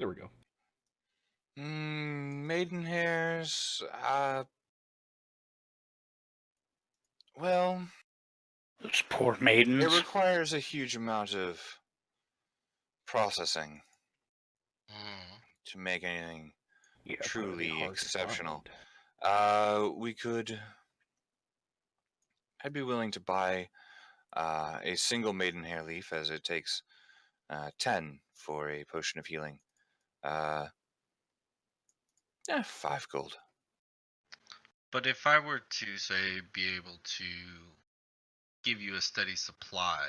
There we go. Maiden hairs. Well, Those poor maidens. it requires a huge amount of processing to make anything truly exceptional. I'd be willing to buy a single maiden hair leaf, as it takes 10 for a potion of healing. 5 gold. But if I were to, say, be able to give you a steady supply,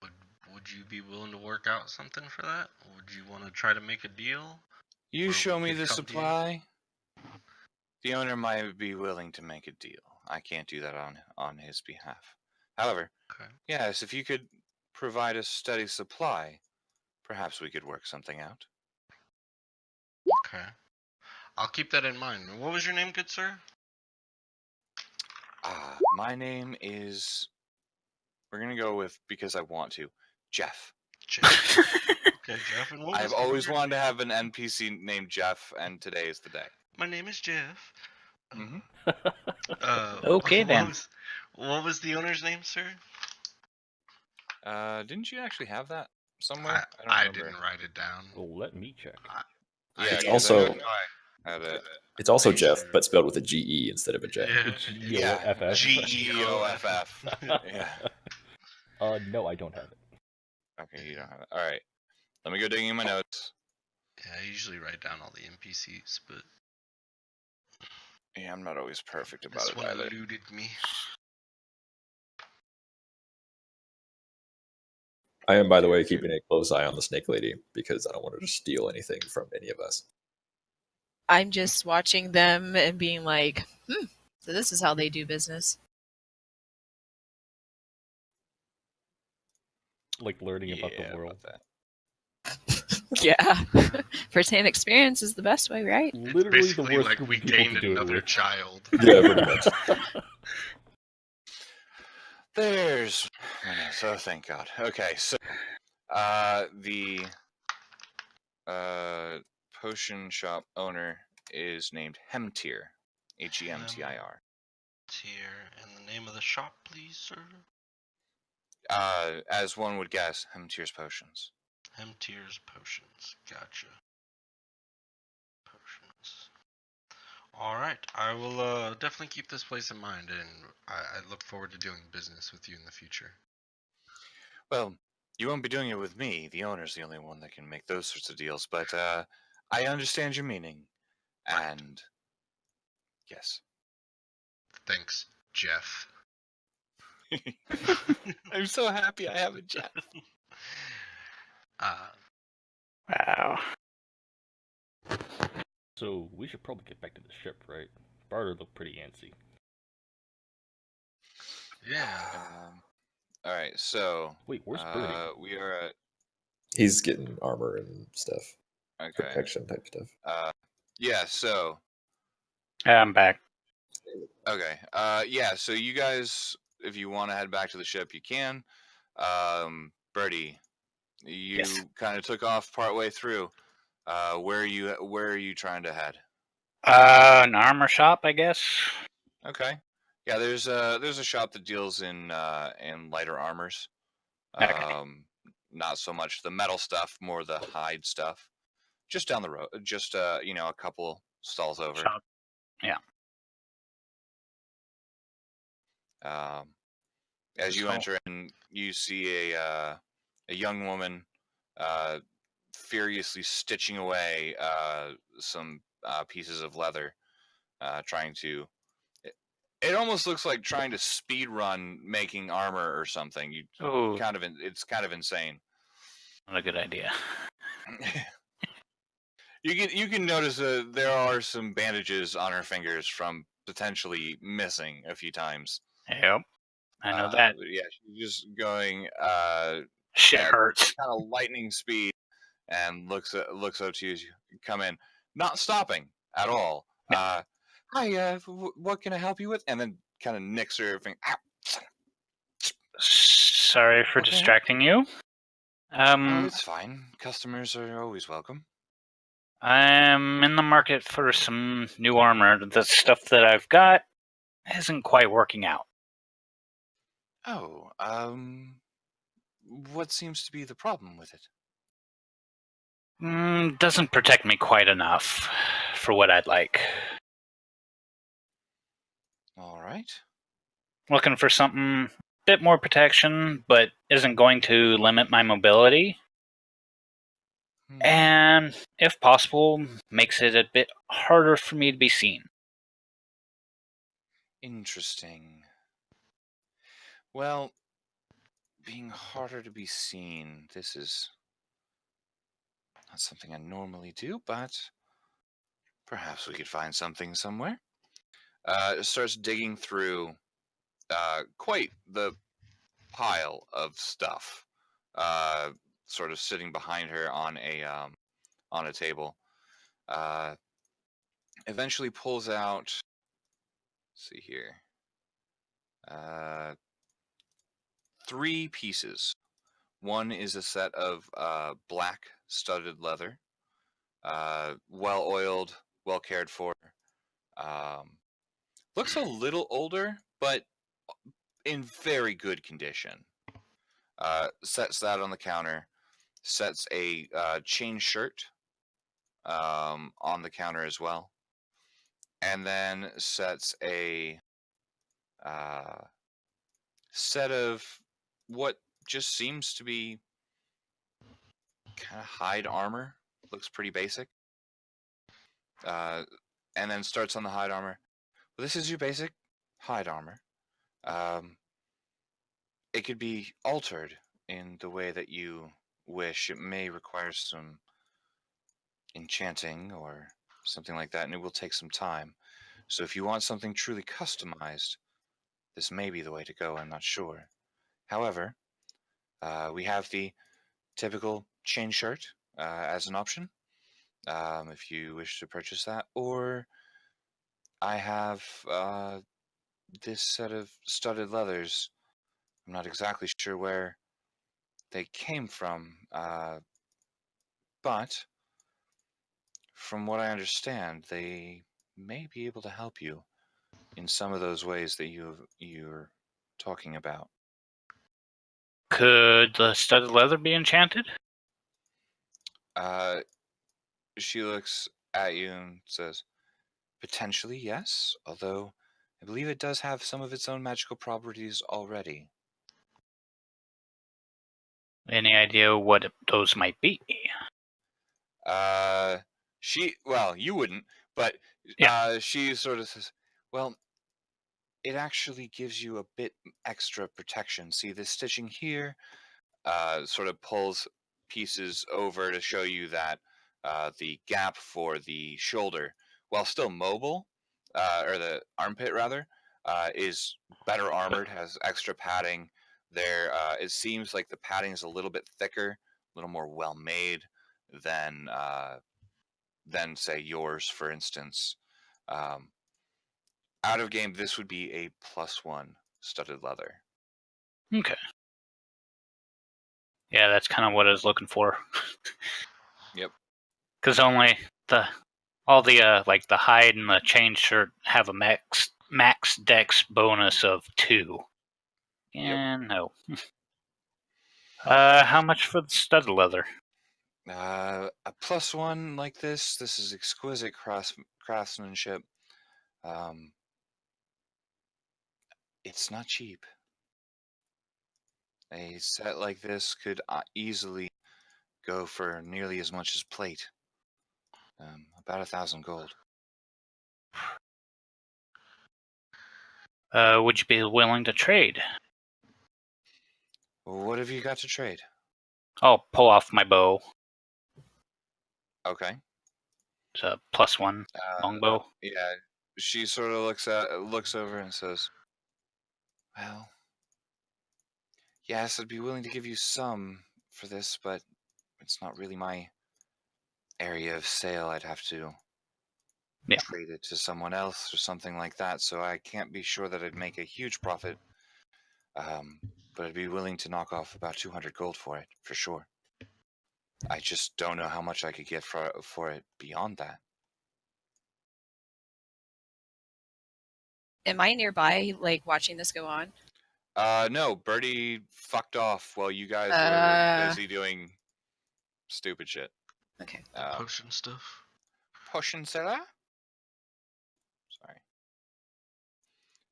would you be willing to work out something for that? Or would you want to try to make a deal? You show me the supply, the owner might be willing to make a deal. I can't do that on his behalf. However, yes, if you could provide a steady supply, perhaps we could work something out. Okay. I'll keep that in mind. What was your name, good sir? My name is... We're going to go with, because I want to, Jeff. Jeff. Okay, Jeff. And I've always wanted to have an NPC named Jeff, and today is the day. My name is Jeff. Okay, then. What was the owner's name, sir? Didn't you actually have that somewhere? I didn't write it down. Well, let me check. It's it's also Jeff, but spelled with a G-E instead of a J. G-E-O-F-F. G-E-O-F-F. Yeah. No, I don't have it. Okay, you don't have it. All right. Let me go digging in my notes. Yeah, I usually write down all the NPCs, but... Yeah, I'm not always perfect about this it one either. eluded me. I am, by the way, keeping a close eye on the snake lady because I don't want her to steal anything from any of us. I'm just watching them and being like, so this is how they do business. Like learning about the world. Yeah. First-hand experience is the best way, right? Literally basically the worst like we group of people gained to do it another with. child. Yeah, pretty much. So thank God. Okay, so the potion shop owner is named Hemtir, Hemtir. And the name of the shop, please, sir? As one would guess, Hemtir's Potions. Hemtir's Potions. Gotcha. Potions. Alright, I will definitely keep this place in mind, and I look forward to doing business with you in the future. Well, you won't be doing it with me. The owner's the only one that can make those sorts of deals, but I understand your meaning. Right. And yes. Thanks, Jeff. I'm so happy I have a Jeff. Wow. So we should probably get back to the ship, right? Barter looked pretty antsy. Yeah. All right, so wait, where's Birdie? We are at... He's getting armor and stuff. Okay. Protection type stuff. Yeah, so... I'm back. Okay. Yeah, so you guys, if you want to head back to the ship, you can. Birdie, you kind of took off partway through. Where are you trying to head? An armor shop, I guess. Okay. Yeah, there's a shop that deals in lighter armors. Okay. Not so much the metal stuff, more the hide stuff. Just down the road, just a couple stalls over. Shop. Yeah. As you enter in, you see a young woman furiously stitching away some pieces of leather, trying to... It almost looks like trying to speed run making armor or something. It's kind of insane. Not a good idea. You can notice there are some bandages on her fingers from potentially missing a few times. Yep, I know that. Yeah, she's just going Shit hurts. kind of lightning speed, and looks up to you as you come in, not stopping at all. Hi, what can I help you with? And then kind of nicks her finger. Sorry for distracting you. It's fine. Customers are always welcome. I'm in the market for some new armor. The stuff that I've got isn't quite working out. Oh, what seems to be the problem with it? Doesn't protect me quite enough for what I'd like. All right. Looking for something a bit more protection, but isn't going to limit my mobility. And, if possible, makes it a bit harder for me to be seen. Interesting. Well, being harder to be seen, this is not something I normally do, but perhaps we could find something somewhere. It starts digging through quite the pile of stuff, sort of sitting behind her on a table. Eventually pulls out. Let's see here. 3 pieces. One is a set of black studded leather, well oiled, well cared for. Looks a little older, but in very good condition. Sets that on the counter. Sets a chain shirt on the counter as well, and then sets a set of what just seems to be kind of hide armor. Looks pretty basic. And then starts on the hide armor. Well, this is your basic hide armor. It could be altered in the way that you wish. It may require some enchanting or something like that, and it will take some time. So if you want something truly customized, this may be the way to go. I'm not sure. However, we have the typical chain shirt as an option, if you wish to purchase that, or I have this set of studded leathers. I'm not exactly sure where they came from, but from what I understand, they may be able to help you in some of those ways that you're talking about. Could the studded leather be enchanted? She looks at you and says, potentially, yes, although I believe it does have some of its own magical properties already. Any idea what those might be? Well, you wouldn't, but she sort of says, well, it actually gives you a bit extra protection. See, this stitching here sort of pulls pieces over to show you that the gap for the shoulder, while still mobile, or the armpit rather, is better armored, has extra padding. There, it seems like the padding is a little bit thicker, a little more well made than say yours, for instance. Out of game, this would be a +1 studded leather. Okay. Yeah, that's kind of what I was looking for. Yep. Because only all the like the hide and the chain shirt have a max dex bonus of 2. And no. How much for the studded leather? A +1 like this. This is exquisite craftsmanship. It's not cheap. A set like this could easily go for nearly as much as plate. About 1,000 gold. Would you be willing to trade? What have you got to trade? I'll pull off my bow. Okay. It's a +1 longbow. Yeah. She sort of looks over and says, well, yes, I'd be willing to give you some for this, but it's not really my area of sale. I'd have to trade it to someone else or something like that, so I can't be sure that I'd make a huge profit. But I'd be willing to knock off about 200 gold for it, for sure. I just don't know how much I could get for it beyond that. Am I nearby, like, watching this go on? No, Birdie fucked off while you guys were busy doing stupid shit. Okay. Potion stuff. Potion seller? Sorry.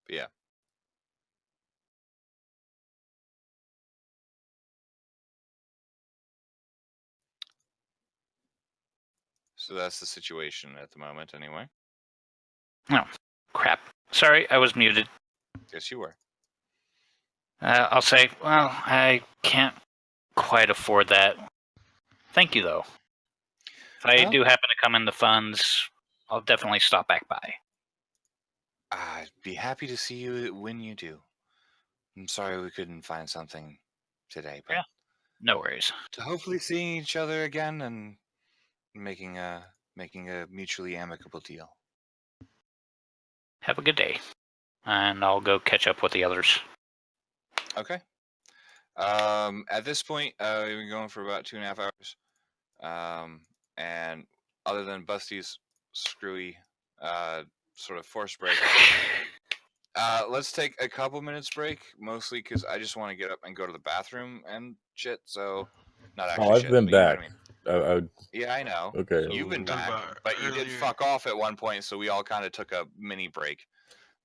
But yeah. So that's the situation at the moment, anyway. Oh, crap. Sorry, I was muted. Yes, you were. I'll say, well, I can't quite afford that. Thank you, though. If I do happen to come in the funds, I'll definitely stop back by. I'd be happy to see you when you do. I'm sorry we couldn't find something today, but Yeah, no worries. to hopefully seeing each other again and making a mutually amicable deal. Have a good day. And I'll go catch up with the others. Okay. At this point, we've been going for about 2.5 hours. And other than Busty's screwy sort of forced break, let's take a couple minutes break, mostly because I just want to get up and go to the bathroom and shit. So, not actually. I've shit, been but you know back. what I mean. I Yeah, I know. Okay. You've been back, but you did earlier. fuck off at one point, so we all kind of took a mini break.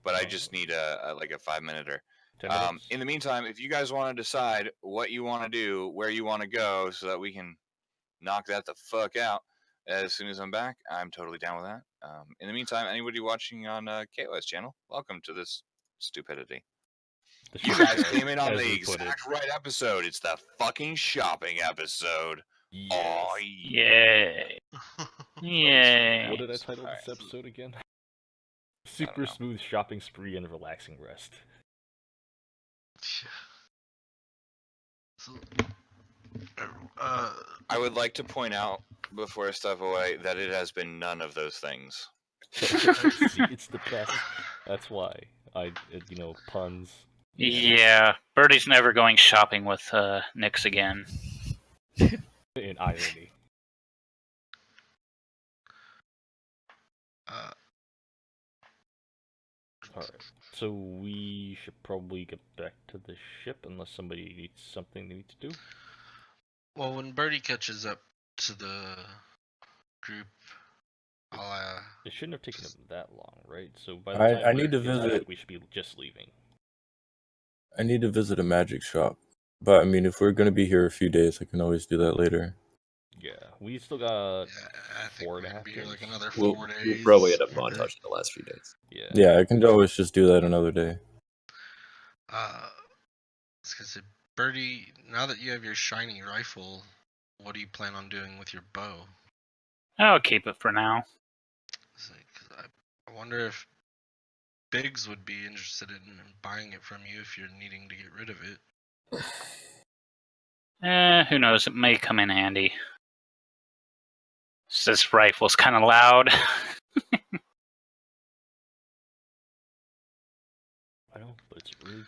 But I just need a 5-minute. In the meantime, if you guys want to decide what you want to do, where you want to go, so that we can knock that the fuck out as soon as I'm back, I'm totally down with that. In the meantime, anybody watching on KOS channel, welcome to this stupidity. You guys came in on the exact right episode. It's the fucking shopping episode. Yes. Oh, Yay. Yay. What did I title this episode again? Super smooth shopping spree and relaxing rest. So, I would like to point out before I step away that it has been none of those things. See, it's the best. That's why puns. Yeah, Birdie's never going shopping with Nyx again. In irony. Alright, so we should probably get back to the ship unless somebody needs something they need to do. Well, when Birdie catches up to the group, I'll It shouldn't have taken him that long, right? So by the time I need to we get back, visit. we should be just leaving. I need to visit a magic shop, but I mean, if we're gonna be here a few days, I can always do that later. Yeah, we still got I think 4.5 be here days. like another We'll 4 days. we'll probably end up or- montaging the last few days. Yeah. Yeah, I can always just do that another day. I was gonna say, Birdie, now that you have your shiny rifle, what do you plan on doing with your bow? I'll keep it for now. It's like, 'cause I wonder if Biggs would be interested in buying it from you if you're needing to get rid of it. Who knows? It may come in handy. This rifle's kind of loud. I know, but it's a really,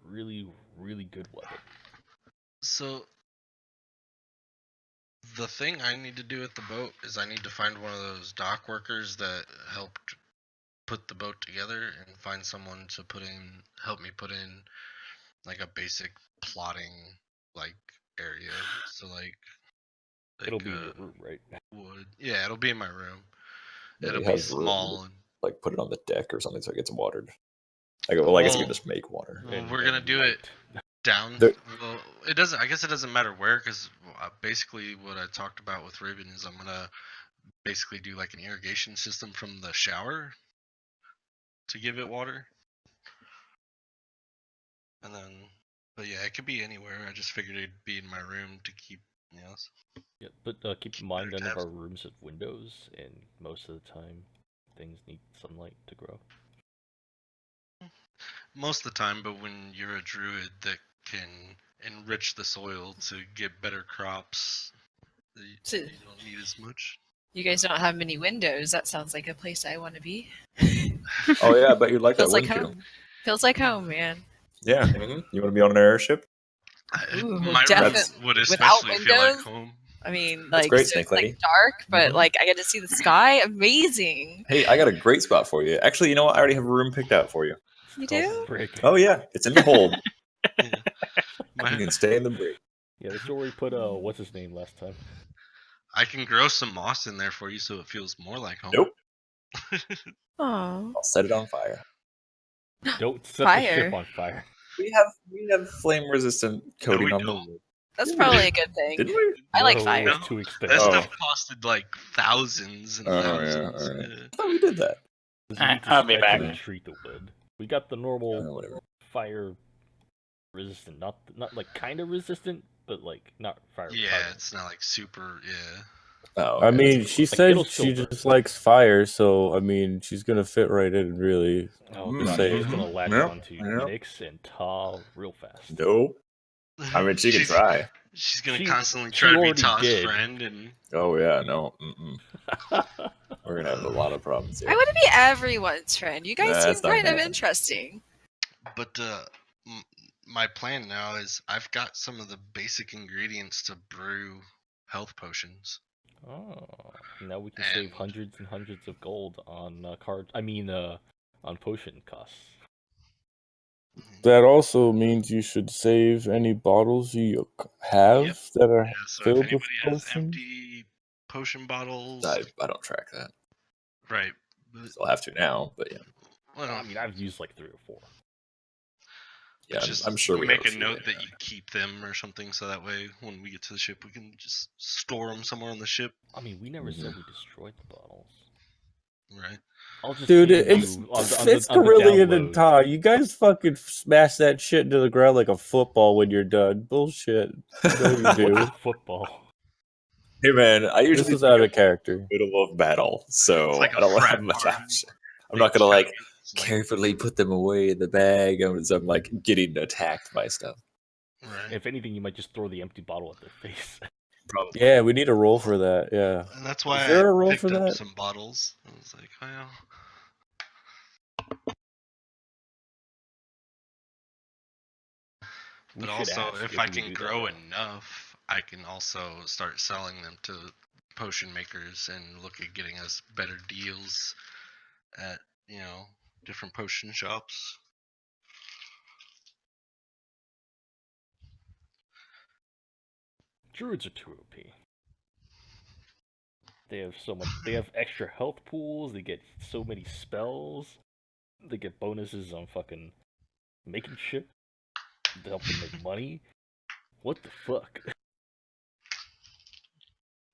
really, really good weapon. So, the thing I need to do at the boat is I need to find one of those dock workers that helped put the boat together and find someone to help me put in like a basic plotting like area. So like It'll be in your room, right? wood. Yeah, it'll be in my room. Yeah, It'll you be have room small to, and like put it on the deck or something so it gets watered. Well, I guess you Well, can just make water. well, we're gonna do it down. There- Well, it doesn't. I guess it doesn't matter where, because basically what I talked about with Raven is I'm gonna basically do like an irrigation system from the shower to give it water, and then. But yeah, it could be anywhere. I just figured it'd be in my room to keep. Yes. Yeah, but keep in mind, none of tabs. our rooms have windows, and most of the time, things need sunlight to grow. Most of the time, but when you're a druid that can enrich the soil to get better crops, you don't need as much. You guys don't have many windows. That sounds like a place I want to be. Oh yeah, I bet you'd like that, Feels like wouldn't you? home. Feels like home, man. Yeah. You want to be on an airship? Ooh, My room definite- would without especially feel like windows? home. I mean, That's like, great, so Snake it's like Lady. dark, but Mhm. like I get to see the sky. Amazing. Hey, I got a great spot for you. Actually, you know what? I already have a room picked out for you. You Called do? Brig. Oh yeah, it's in the hold. Yeah. You My- can stay in the brig. Yeah, that's where we put what's his name last time. I can grow some moss in there for you so it feels more like home. Nope. Oh, I'll set it on fire. Don't set the Fire. ship on fire. We have flame resistant coating we on the don't. roof. that's Yeah, we probably did. a good thing. Didn't we? I like No, fire. It was No, too That expensive. stuff costed like thousands and Oh, yeah, thousands. alright. Yeah. I thought we did that. 'Cause you need to I'll be stretch back. and treat the wood. We got the normal Whatever. fire resistant, not like kind of resistant, but like not fire Yeah, retardant. it's not like super. Yeah. Oh, I okay, mean, that's she Like, said it'll still she burn. just likes fire, so I mean, she's gonna fit right in, really. Oh Mm, god, Just saying. she's gonna latch Yep, onto yep. Nyx and Ta real fast. Nope. I mean, she can She's- try. She's gonna She- constantly she try to be already Toss did. friend, and Oh yeah, no. We're gonna have a lot of problems here. I want to be everyone's friend. You guys That's seem not kind of happening. interesting. but my plan now is I've got some of the basic ingredients to brew health potions. Oh, now we can save And- hundreds and hundreds of gold on on potion costs. That also means you should save any bottles you have Yep. that are Yeah, so if filled with anybody has potions. empty potion bottles, I don't track that. right? But, Still have to now, but yeah. well, I mean, I've used like 3 or 4. Yeah, just I'm sure we make have a few note later that on. you keep them or something, so that way when we get to the ship, we can just store them somewhere on the ship, I mean, we never said Mhm. we destroyed the bottles. right? I'll just Dude, save it's you on it's on the Carillion and download. Ta. You guys fucking smash that shit into the ground like a football when you're done. Bullshit. No, you What's do. a football? Hey man, I This usually is out of think I'm character. middle of battle, so It's like a I don't have frat much party. option. I'm not gonna like It's like- carefully put them away in the bag as I'm like getting attacked by stuff. right? If anything, you might just throw the empty bottle at their face. Probably. Yeah, we need a roll for that. Yeah. And that's why there I a roll picked for up that? some bottles. I was like, well, We but should also ask if if I we can do that, grow though. enough, I can also start selling them to potion makers and look at getting us better deals at different potion shops. Druids are too OP. They have so much. They have extra health pools. They get so many spells. They get bonuses on fucking making shit. They help them make money. What the fuck?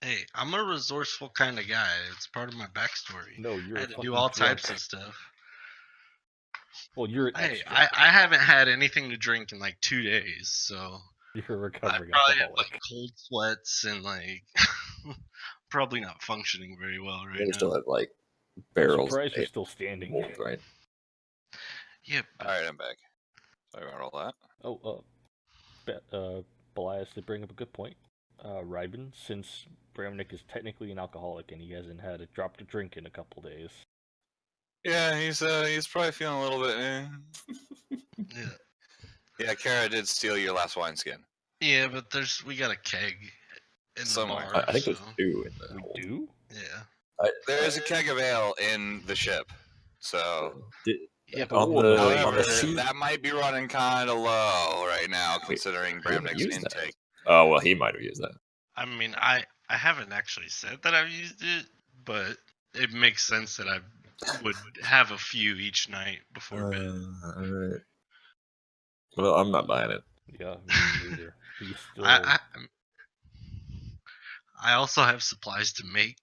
Hey, I'm a resourceful kind of guy. It's part of my backstory. No, you're I a had to fucking do all drunk. types of stuff. Well, you're an Hey, extra. I haven't had anything to drink in like 2 days, so You're a I recovering probably have alcoholic. like cold sweats and like probably not functioning very well right We now. still have like I'm barrels. surprised of you're ale still standing. mold, right? Yep. Alright, I'm back. Sorry about all that. Oh, Belias did bring up a good point. Ryben, since Bramnik is technically an alcoholic and he hasn't had a drop to drink in a couple days. Yeah, he's probably feeling a little bit. Yeah. Yeah, Kara did steal your last wineskin. Yeah, but we got a keg in Somewhere. the bar. I think there's so, 2 in the We hold. do? yeah. There is a keg of ale in the ship, so. Yeah, but on we'll the know later. However, sheet? that might be running kind of low right now, Wait, considering we haven't Bramnick's used that. intake. Oh well, he might have used that. I mean, I haven't actually said that I've used it, but it makes sense that I would have a few each night before bed. Alright. Well, I'm not buying it. Yeah, me neither. We still. I also have supplies to make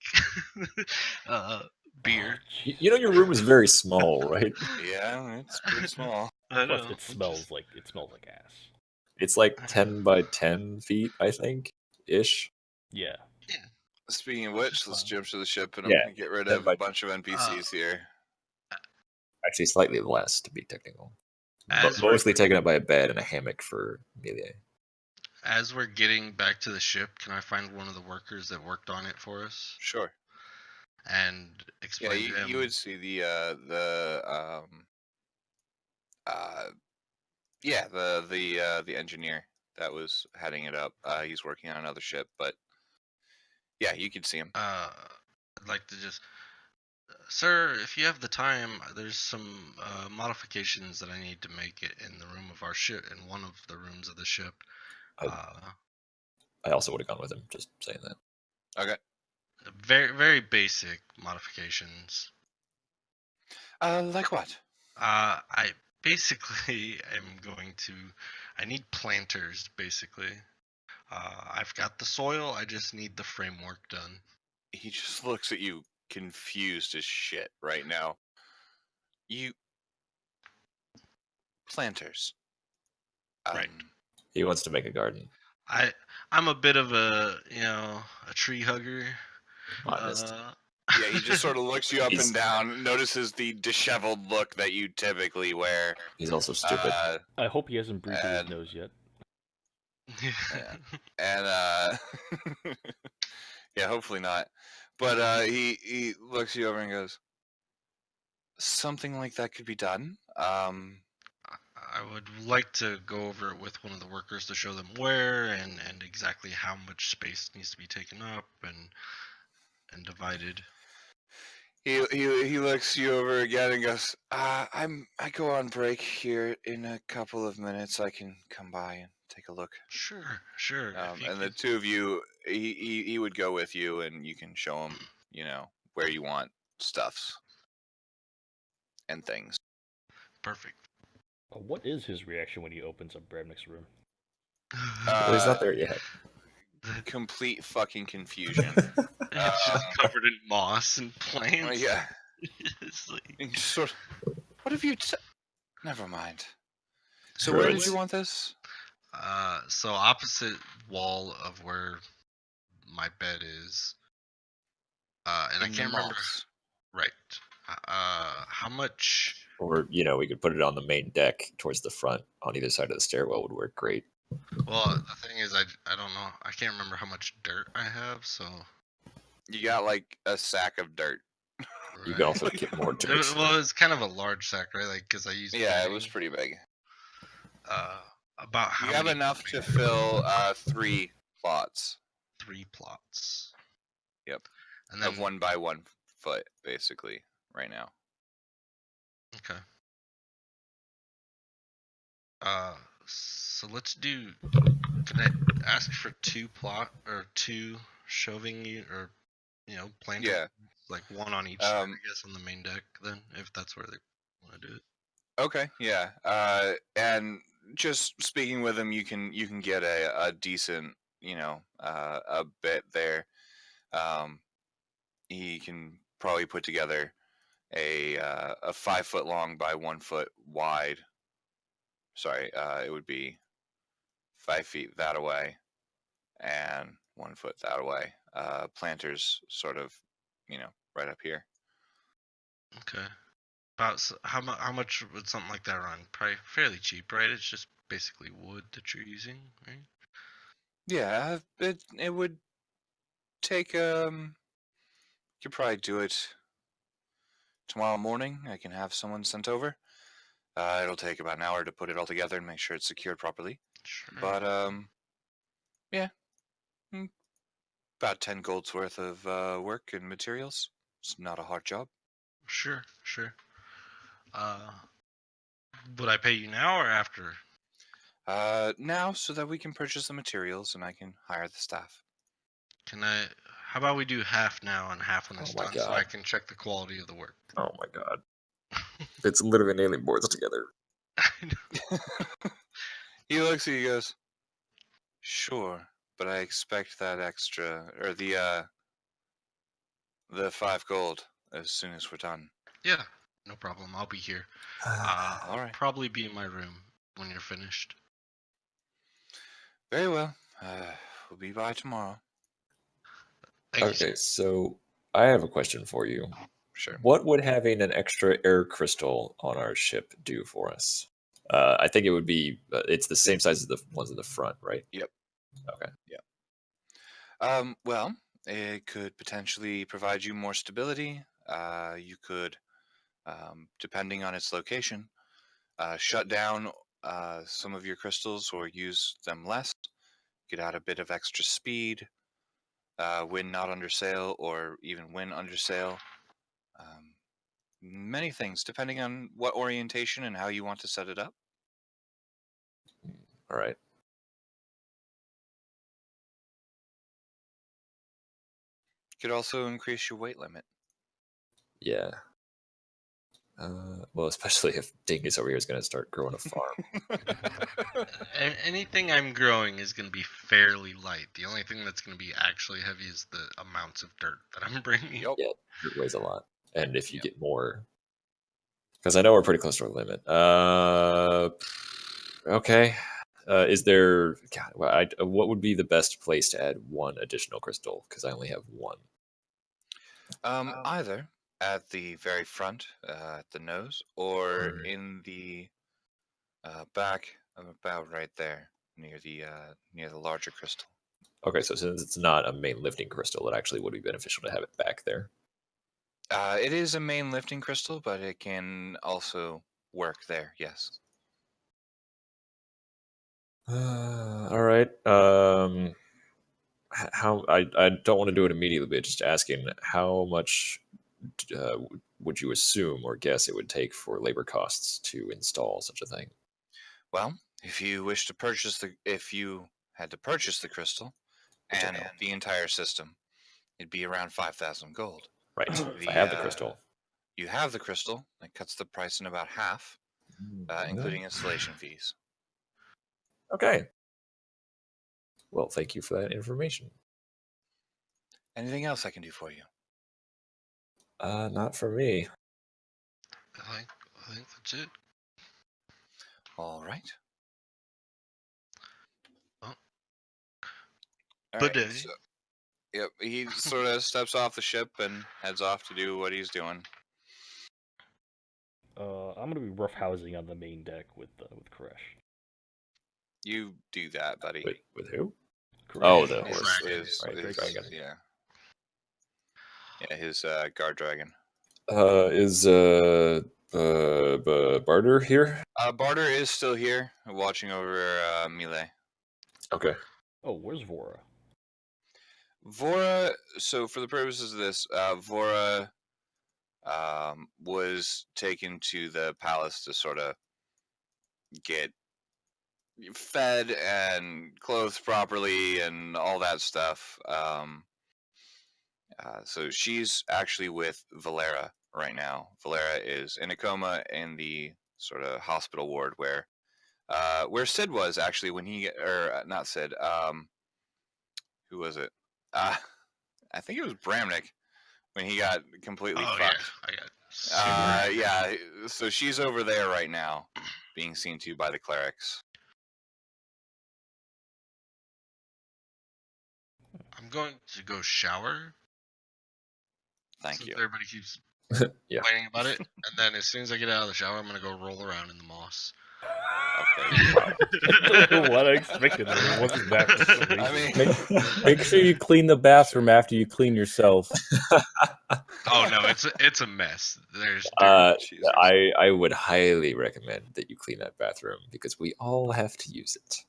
beer. You know your room is very small, right? Yeah, it's pretty small. I Plus, know. it smells like ass. It's like 10 by 10 feet, I think, ish. Yeah. Speaking of which, let's jump to the ship and Yeah, get rid then of by- a bunch of NPCs here. Actually, slightly less to be technical. As But we're- mostly taken up by a bed and a hammock for melee. As we're getting back to the ship, can I find one of the workers that worked on it for us Sure. and Yeah, explain to them? you would see the engineer that was heading it up. He's working on another ship, but Yeah, you can see him. I'd like to just, sir, if you have the time, there's some modifications that I need to make it in the room of our ship, in one of the rooms of the ship. I also would have gone with him. Just saying that. Okay. Very, very basic modifications. Like what? I basically am going to. I need planters, basically. I've got the soil. I just need the framework done. He just looks at you confused as shit right now. You planters. Right. He wants to make a garden. I'm a bit of a a tree hugger. Honest. Yeah, he just sort of looks you up and down, notices the disheveled look that you typically wear. He's also stupid. I hope he hasn't breathed through his nose yet. And yeah, hopefully not. But he looks you over and goes, something like that could be done. I would like to go over it with one of the workers to show them where and exactly how much space needs to be taken up and divided. He looks you over again and goes, I go on break here in a couple of minutes. I can come by and take a look. Sure. And the two of you, he would go with you, and you can show him, where you want stuffs and things. Perfect. What is his reaction when he opens up Bravnik's room? Well, he's not there yet. Complete fucking confusion. It's just covered in moss and plants. Yeah. It's like... What have you... Never mind. So where did you want this? So opposite wall of where my bed is. And I can't remember. Right. How much... Or, we could put it on the main deck towards the front on either side of the stairwell would work great. Well, the thing is, I don't know. I can't remember how much dirt I have, so... You got like a sack of dirt. You can also get more dirt. Well, it's kind of a large sack, right? Like, because I used... Yeah, it was pretty big. About how you have enough to fill 3 plots. 3 plots. Yep. And then of 1 by 1 foot, basically, right now. Okay. So let's do. Can I ask for 2 plot or 2 shoving or planter? Yeah. Like 1 on each side, I guess, on the main deck. Then, if that's where they want to do it. Okay. Yeah. And just speaking with him, you can get a decent, a bit there. He can probably put together a 5 foot long by 1 foot wide. Sorry, it would be 5 feet that away and 1 foot that away. Planters sort of, right up here. Okay. About how much would something like that run? Probably fairly cheap, right? It's just basically wood that you're using, right? Yeah, it would take you could probably do it tomorrow morning. I can have someone sent over. It'll take about an hour to put it all together and make sure it's secured properly. Sure. But yeah, about 10 gold's worth of work and materials. It's not a hard job. Sure. Would I pay you now or after? Now, so that we can purchase the materials and I can hire the staff. How about we do half now and half when it's done, so I can check the quality of the work. Oh my god. It's literally nailing boards together. He looks at you, goes, sure, but I expect that extra, or the 5 gold as soon as we're done. Yeah, no problem. I'll be here. All right. Probably be in my room when you're finished. Very well. We'll be by tomorrow. Okay, so I have a question for you. Sure. What would having an extra air crystal on our ship do for us? I think it would be, it's the same size as the ones in the front, right? Yep. Okay. Yeah. Well, it could potentially provide you more stability. You could, depending on its location, shut down some of your crystals or use them less. You could add a bit of extra speed. when not under sail, or even when under sail. Many things, depending on what orientation and how you want to set it up. All right. Could also increase your weight limit. Yeah. Well, especially if Dingus over here is going to start growing a farm. Anything I'm growing is going to be fairly light. The only thing that's going to be actually heavy is the amounts of dirt that I'm bringing. Yep. Yeah, dirt weighs a lot. And if you get more... Because I know we're pretty close to our limit. Okay. Is there... God, what would be the best place to add one additional crystal? Because I only have one. Either at the very front, at the nose, or in the back, about right there, near the larger crystal. Okay, so since it's not a main lifting crystal, it actually would be beneficial to have it back there. It is a main lifting crystal, but it can also work there, yes. All right. How I don't want to do it immediately, but just asking how much would you assume or guess it would take for labor costs to install such a thing? Well, if you had to purchase the crystal and the entire system, it'd be around 5,000 gold. Right. If I have the crystal. You have the crystal. That cuts the price in about half, including installation fees. Okay. Well, thank you for that information. Anything else I can do for you? Not for me. I think that's it. All right. Oh. All But right, so, yep, he sort of steps off the ship and heads off to do what he's doing. I'm gonna be roughhousing on the main deck with Koresh. You do that, buddy. Wait, with who? Koresh. Oh, the His- horse. his- Right, his- dragon. Yeah, his guard dragon. Is Barter here? Barter is still here, watching over Melee. Okay. Oh, where's Vora? Vora, so for the purposes of this, Vora was taken to the palace to sort of get fed and clothed properly and all that stuff. So she's actually with Valera right now. Valera is in a coma in the sort of hospital ward where Sid was actually when he, or not Sid, who was it? I think it was Bramnick when he got completely fucked. Yeah, so she's over there right now, being seen to by the clerics. I'm going to go shower. Thank since you. Everybody keeps Yeah. complaining about it, and then as soon as I get out of the shower, I'm gonna go roll around in the moss. Okay. What I expected. It wasn't that. I mean, Make sure you clean the bathroom after you clean yourself. Oh no, it's a mess. There's dirt. Jesus. I would highly recommend that you clean that bathroom because we all have to use it.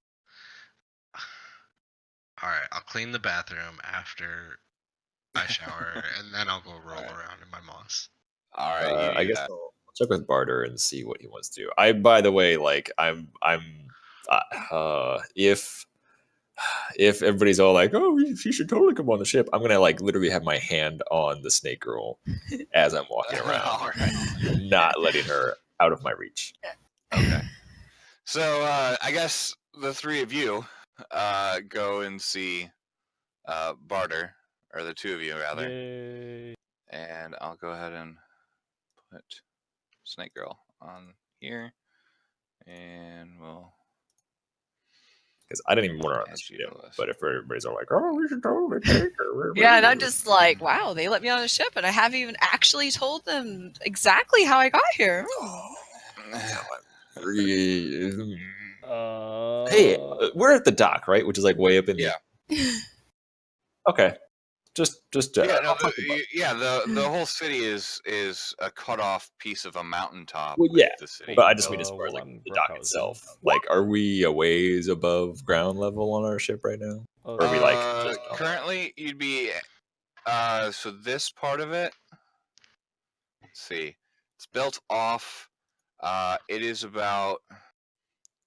All right, I'll clean the bathroom after I shower, and then I'll go roll around in my moss. All right. I guess I'll check with Barter and see what he wants to do. By the way, like if everybody's all like, oh, she should totally come on the ship, I'm gonna like literally have my hand on the snake girl as I'm walking around, All right. not letting her out of my reach. Okay. So I guess the three of you go and see Barter, or the two of you rather. Yay. And I'll go ahead and put Snake Girl on here, and we'll. Because I didn't even want her on the ship, but if everybody's all like, oh, we should totally take her. Yeah, and I'm just like, wow, they let me on a ship, and I haven't even actually told them exactly how I got here. Hey, we're at the dock, right? Which is like way up in Yeah. Okay. Just the whole city is a cut off piece of a mountaintop. Well, yeah, the city. but I just mean as far as well, like I'm the dock roughhousing. itself. Like, are we a ways above ground level on our ship right now? Or are we like just currently you'd be so this part of it, let's see, it's built off, it is about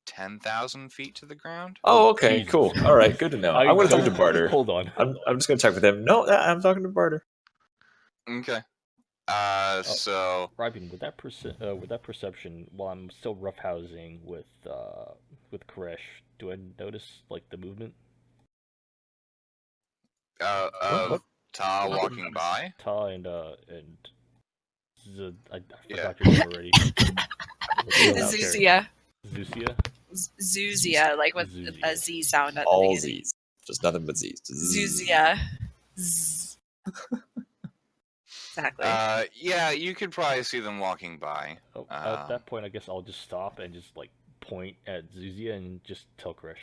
10,000 feet to the ground. Oh, okay, Jesus cool. Christ. All right, good to know. I'm going to talk to Barter. Hold on. I'm just going to check with him. No, I'm talking to Barter. Okay. So Rybin, with that perception, while I'm still roughhousing with Koresh, do I notice like the movement? of Ta walking by. Ta and I forgot your name already. Zuzia. Zuzia? Zuzia, like with Zuzia. a Z sound at the All beginning. Z's. Just nothing but Z's. Zuzia. Zzz. Exactly. Yeah, you could probably see them walking by. Oh, at that point, I guess I'll just stop and just like point at Zuzia and just tell Koresh,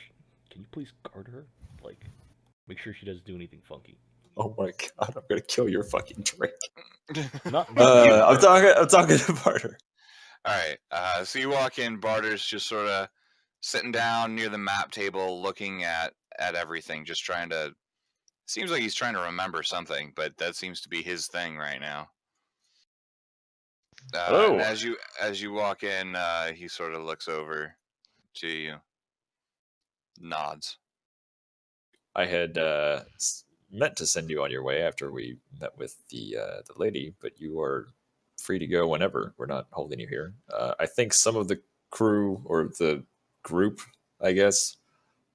can you please guard her? Like, make sure she doesn't do anything funky. Oh my god, I'm going to kill your fucking drink. Not I'm talking to Barter. All right. So you walk in. Barter's just sort of sitting down near the map table, looking at everything, just trying to. Seems like he's trying to remember something, but that seems to be his thing right now. Hello. And as you walk in, he sort of looks over to you, nods. I had meant to send you on your way after we met with the lady, but you are free to go whenever. We're not holding you here. I think some of the crew or the group, I guess,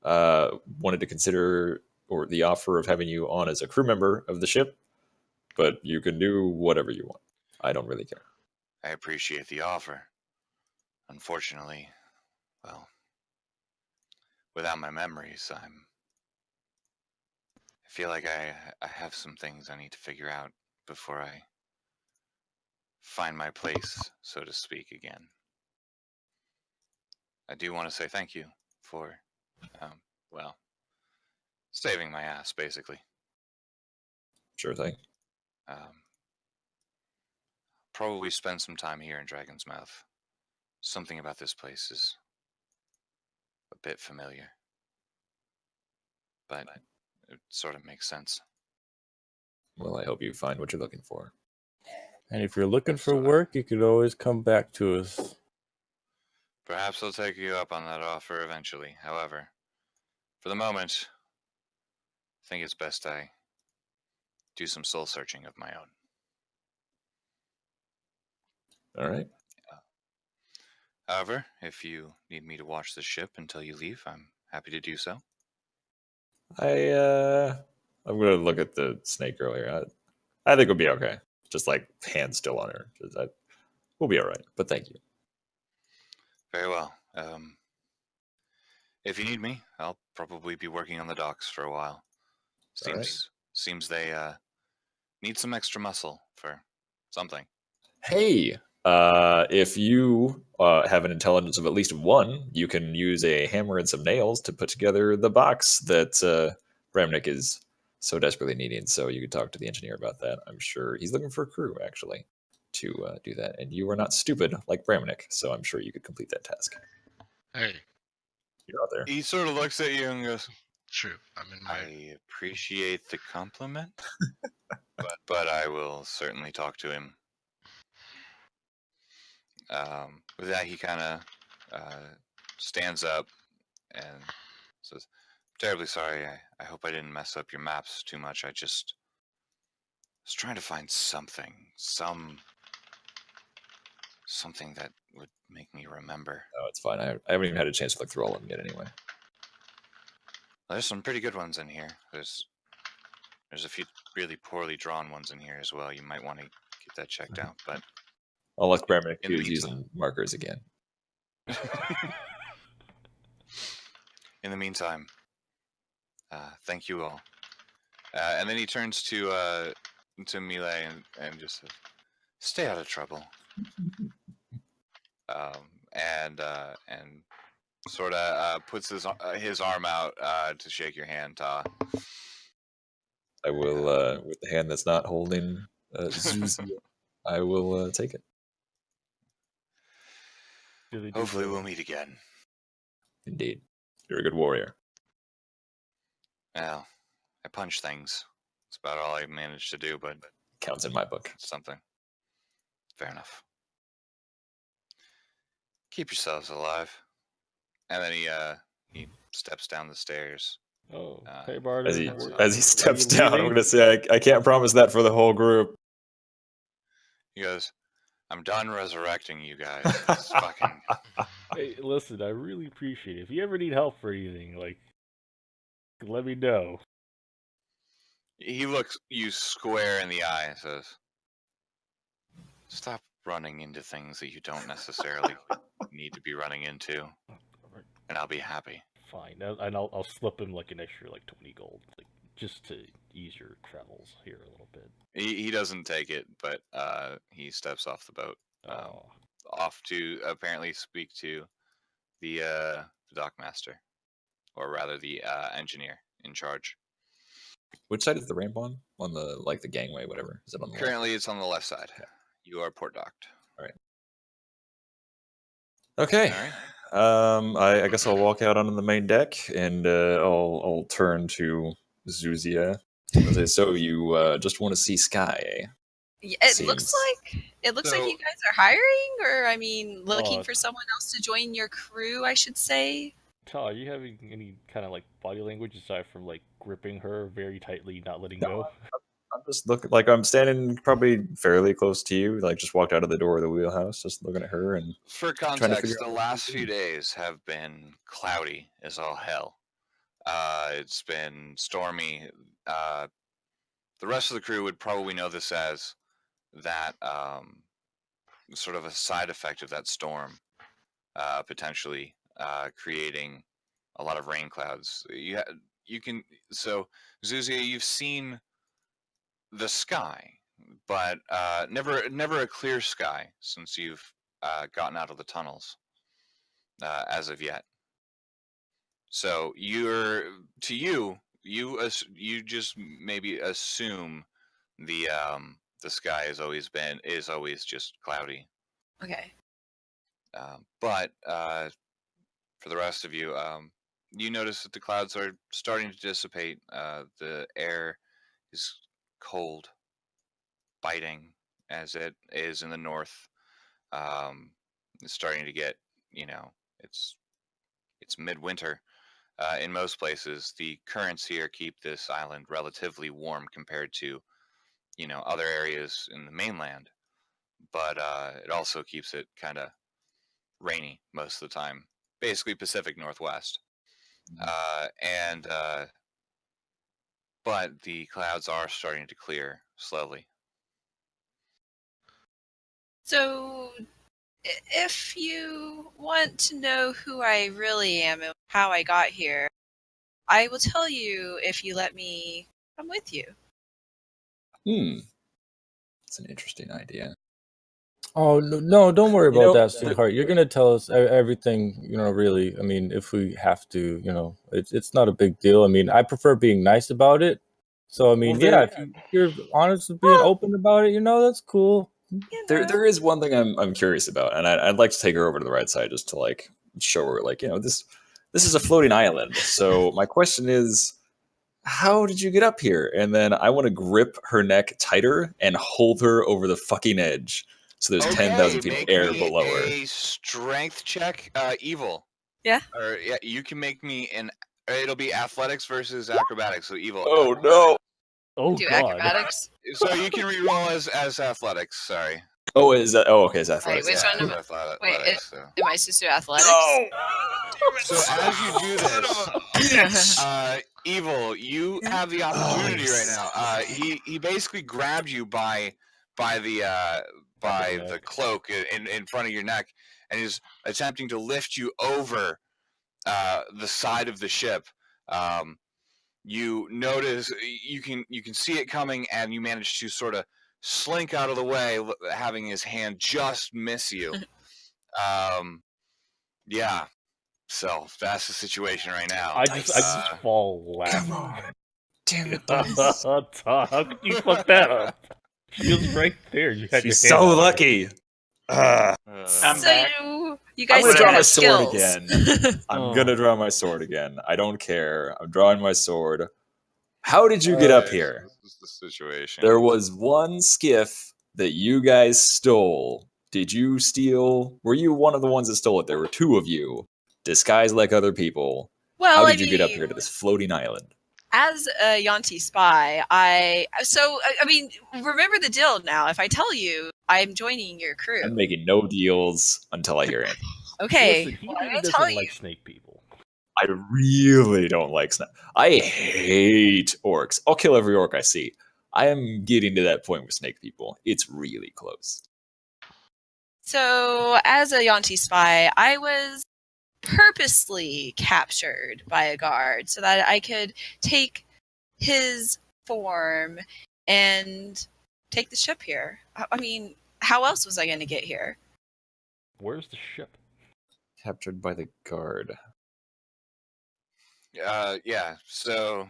wanted to consider or the offer of having you on as a crew member of the ship, but you can do whatever you want. I don't really care. I appreciate the offer. Unfortunately, well, without my memories, I feel like I have some things I need to figure out before I find my place, so to speak, again. I do want to say thank you for, well, saving my ass, basically. Sure thing. Probably spend some time here in Dragonsmouth. Something about this place is a bit familiar, but it sort of makes sense. Well, I hope you find what you're looking for. And if you're looking for work, you could always come back to us. Perhaps I'll take you up on that offer eventually. However, for the moment, I think it's best I do some soul searching of my own. All right. However, if you need me to watch the ship until you leave, I'm happy to do so. I'm gonna look at the snake girl here. I think we'll be okay. Just like hands still on her. We'll be all right. But thank you. Very well. If you need me, I'll probably be working on the docks for a while. Seems they need some extra muscle for something. Hey, if you have an intelligence of at least 1, you can use a hammer and some nails to put together the box that Bramnick is so desperately needing. So you could talk to the engineer about that. I'm sure he's looking for a crew, actually, to do that. And you are not stupid like Bramnick, so I'm sure you could complete that task. Hey. You're out there. He sort of looks at you and goes, "True, I appreciate the compliment, but I will certainly talk to him." With that, he kind of stands up and says, "Terribly sorry. I hope I didn't mess up your maps too much. I just was trying to find something that would make me remember." Oh, it's fine. I haven't even had a chance to look through all of them yet anyway. There's some pretty good ones in here. There's a few really poorly drawn ones in here as well. You might want to get that checked out, but Unless Bramnick is using markers again. In the meantime, thank you all. And then he turns to Millet and just says, "Stay out of trouble." And sort of puts his arm out to shake your hand, Ta. I will, with the hand that's not holding Zuzi, I will take it. Hopefully we'll meet again. Indeed. You're a good warrior. Well, I punch things. That's about all I managed to do, but Counts in my book. something. Fair enough. Keep yourselves alive. And then he steps down the stairs. Oh, hey, Barton. As he steps down, I'm gonna say I can't promise that for the whole group. He goes, "I'm done resurrecting you guys. It's fucking." Hey, listen, I really appreciate it. If you ever need help for anything, like, let me know. He looks you square in the eye and says, "Stop running into things that you don't necessarily need to be running into, and I'll be happy." Fine, and I'll slip him like an extra 20 gold, just to ease your travels here a little bit. He doesn't take it, but he steps off the boat, off to apparently speak to the dockmaster, or rather the engineer in charge. Which side is the ramp on? On the the gangway, whatever. Is it on the Currently, left? it's on the left side. Yeah. You are port docked. All right. Okay. All right. I guess I'll walk out onto the main deck, and I'll turn to Zuzia. I'll say, so you just want to see Sky, eh? Yeah, it looks like you guys are hiring, or I mean, looking for someone else to join your crew, I should say. Tal, are you having any kind of body language aside from gripping her very tightly, not letting go? I'm just looking I'm standing probably fairly close to you, just walked out of the door of the wheelhouse, just looking at her and. For context, the last few days have been cloudy as all hell. It's been stormy. The rest of the crew would probably know this as that sort of a side effect of that storm, potentially creating a lot of rain clouds. You can Zuzia, you've seen the sky, but never a clear sky since you've gotten out of the tunnels as of yet. So you just maybe assume the sky is always just cloudy. Okay. But for the rest of you, you notice that the clouds are starting to dissipate. The air is cold, biting, as it is in the north. It's starting to get, it's midwinter. In most places, the currents here keep this island relatively warm compared to, other areas in the mainland. But it also keeps it kind of rainy most of the time. Basically Pacific Northwest. But the clouds are starting to clear slowly. So, if you want to know who I really am and how I got here, I will tell you if you let me come with you. That's an interesting idea. Oh, no, don't worry about that, sweetheart. You're going to tell us everything, really. I mean, if we have to, it's not a big deal. I mean, I prefer being nice about it. So, I mean, if you're honest with being open about it, that's cool. There is one thing I'm curious about, and I'd like to take her over to the right side just to show her this is a floating island. So my question is, how did you get up here? And then I want to grip her neck tighter and hold her over the fucking edge. So there's 10,000 feet of air below her. A strength check, evil. Yeah. Or you can make me it'll be athletics versus acrobatics. So evil. Oh no. Oh do god. Acrobatics. So you can reroll as athletics. Sorry. Oh, is that? Oh, okay. It's athletics. Wait, which one? Am I supposed to do athletics? No. So as you do this, evil, you have the opportunity right now. He basically grabbed you by the cloak in front of your neck, and is attempting to lift you over the side of the ship. You notice you can see it coming, and you manage to sort of slink out of the way, having his hand just miss you. Yeah. So that's the situation right now. I just fall laughing. Come on. Damn it. How could you fuck that up? She was right there. You had She's your hand so on her. lucky. I'm back. You guys I'm gonna still draw my have sword skills. again. I'm gonna draw my sword again. I don't care. I'm drawing my sword. How did you get up here? This is the situation. There was one skiff that you guys stole. Did you steal? Were you one of the ones that stole it? There were two of you, disguised like other people. Well, How did you get up here to this floating island? As a Yanti spy, remember the deal now. If I tell you, I'm joining your crew. I'm making no deals until I hear it. Okay, Listen, he well, really I'll doesn't tell like you. snake people. I really don't like snap. I hate orcs. I'll kill every orc I see. I am getting to that point with snake people. It's really close. So, as a Yanti spy, I was purposely captured by a guard so that I could take his form and take the ship here. I mean, how else was I going to get here? Where's the ship? Captured by the guard. Yeah. So,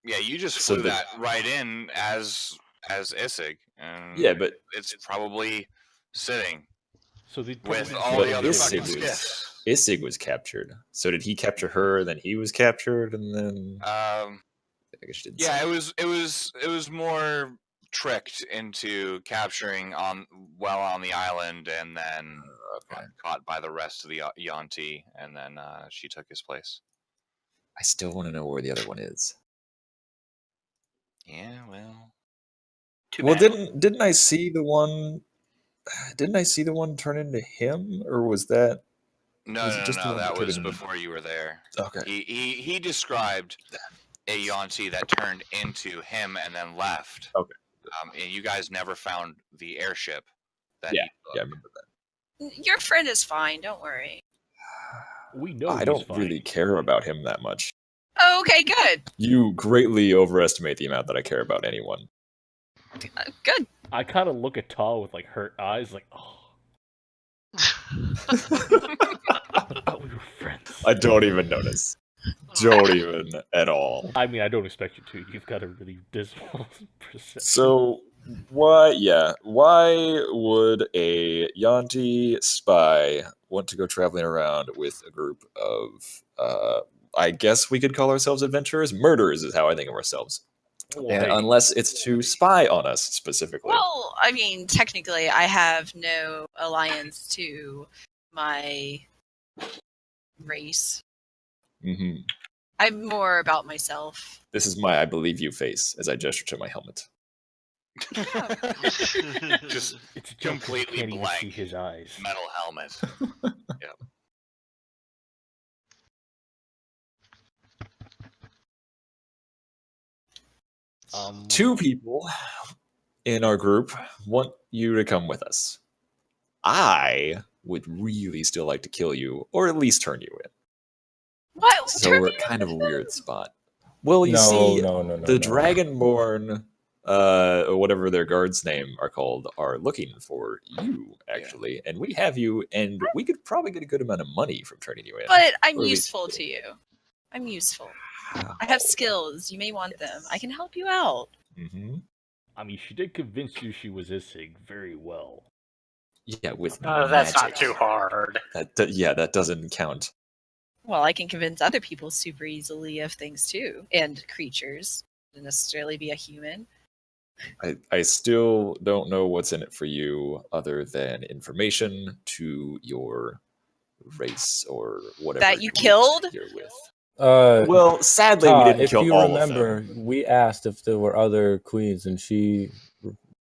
yeah, you just So flew the- that right in as Isig. And Yeah, but it's probably sitting So they with probably all But the other Isig fucking was- skiffs. Isig was captured. So did he capture her? Then he was captured, and then I guess she didn't. Yeah, say. it was more tricked into capturing on the island, and then Okay. caught by the rest of the Yanti, and then she took his place. I still want to know where the other one is. Yeah, well, Too Well, bad. didn't I see the one? Didn't I see the one turn into him, or was that? no, Was it just the no, one that that was turned into- before you were there. Okay. He described a Yanti that turned into him and then left. Okay. And you guys never found the airship. That Yeah, he took. yeah, I remember that. Your friend is fine, don't worry. we know I he's don't fine. really care about him that much. Oh, okay, good. You greatly overestimate the amount that I care about anyone. Good. I kind of look at Tal with like hurt eyes, like, oh, I thought we were friends. I don't even notice. Don't even at all. I mean, I don't expect you to. You've got a really dismal perception. So why would a Yanti spy want to go traveling around with a group of I guess we could call ourselves adventurers? Murderers is how I think of ourselves. Well, And hey, unless it's to spy on us specifically. Well, I mean, technically, I have no alliance to my race. hmm I'm more about myself. This is my I believe you face as I gesture to my helmet. Just it's a joke 'cause you completely can't even blank. see his eyes. metal helmet. Two people in our group want you to come with us. I would really still like to kill you, or at least turn you in. What? So Turn we're me kind of a into weird spot. Well, you No, see, no. the Dragonborn, or whatever their guards' name are called, are looking for you, actually. And we have you, and we could probably get a good amount of money from turning you in. But I'm Or at least- useful to you. I'm useful. I have skills. You may want them. I can help you out. hmm I mean, she did convince you she was Isig very well. Yeah, with That's not magic. too hard. That doesn't count. Well, I can convince other people super easily of things too, and creatures. Not necessarily be a human. I still don't know what's in it for you other than information to your race or whatever That you group killed? you're with. Well, Sadly, we didn't if kill you all remember, of them. we asked if there were other queens, and she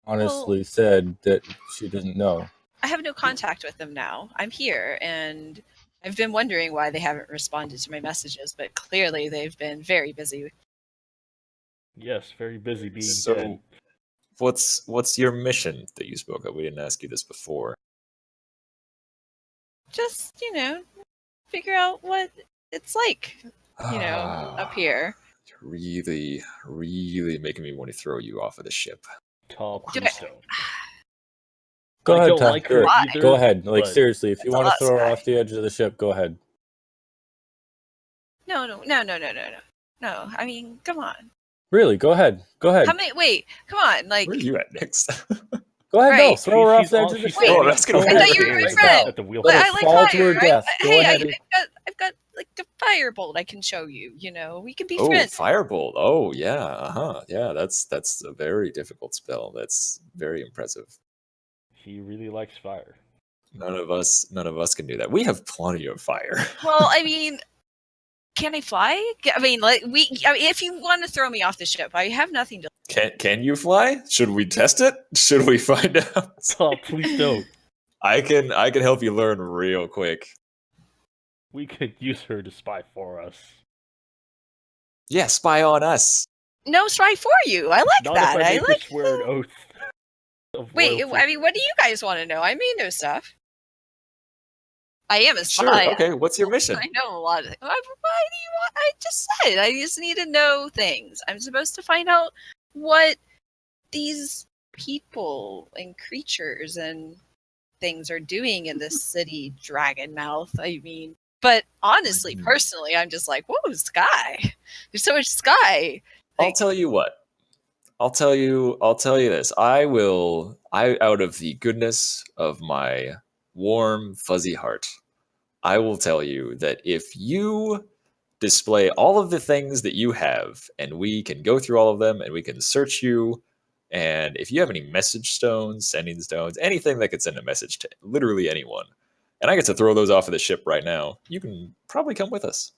honestly said that she doesn't know. I have no contact with them now. I'm here, and I've been wondering why they haven't responded to my messages, but clearly they've been very busy. Yes, very busy being So, dead. what's your mission that you spoke of? We didn't ask you this before. Just, figure out what it's like, up here. You're really, really making me want to throw you off of the ship. Tall, Do please I- don't. Go I ahead, don't Tom. like her Why? either. Go ahead. Like, but seriously, if you That's a want to lot, throw her Sky. off the edge of the ship, go ahead. No. No, I mean, come on. Really, go ahead. Go ahead. Wait, come on, like, Where are you at next? Go ahead, no. Right. Throw her off She's the edge on- of the she's ship. standing that's gonna Go be I ahead. thought you were my Right friend. now. At the wheel. but Let I her like fall fire, to her right? death. Go Hey, ahead. I've got like firebolt I can show you. You know, we can be Oh, friends. firebolt. Oh, yeah. Yeah, that's a very difficult spell. That's very impressive. He really likes fire. None of us can do that. We have plenty of fire. Well, I mean, can I fly? I mean, if you want to throw me off the ship, I have nothing to. Can you fly? Should we test it? Should we find out? Oh, please don't. I can help you learn real quick. We could use her to spy for us. Yeah, spy on us. No, spy for you. I like Not that. if I I make like. her swear an oath. Wait, loyalty. I mean, what do you guys want to know? I may know stuff. I am a Sure. spy. Okay. What's your mission? I know a lot of things. Why do you want? I just said I just need to know things. I'm supposed to find out what these people and creatures and things are doing in this city, Dragonsmouth. I mean, but honestly, personally, I'm just like, whoa, sky! There's so much sky. I'll tell you what. I'll tell you this. I out of the goodness of my warm, fuzzy heart, I will tell you that if you display all of the things that you have, and we can go through all of them, and we can search you, and if you have any message stones, sending stones, anything that could send a message to literally anyone, and I get to throw those off of the ship right now, you can probably come with us.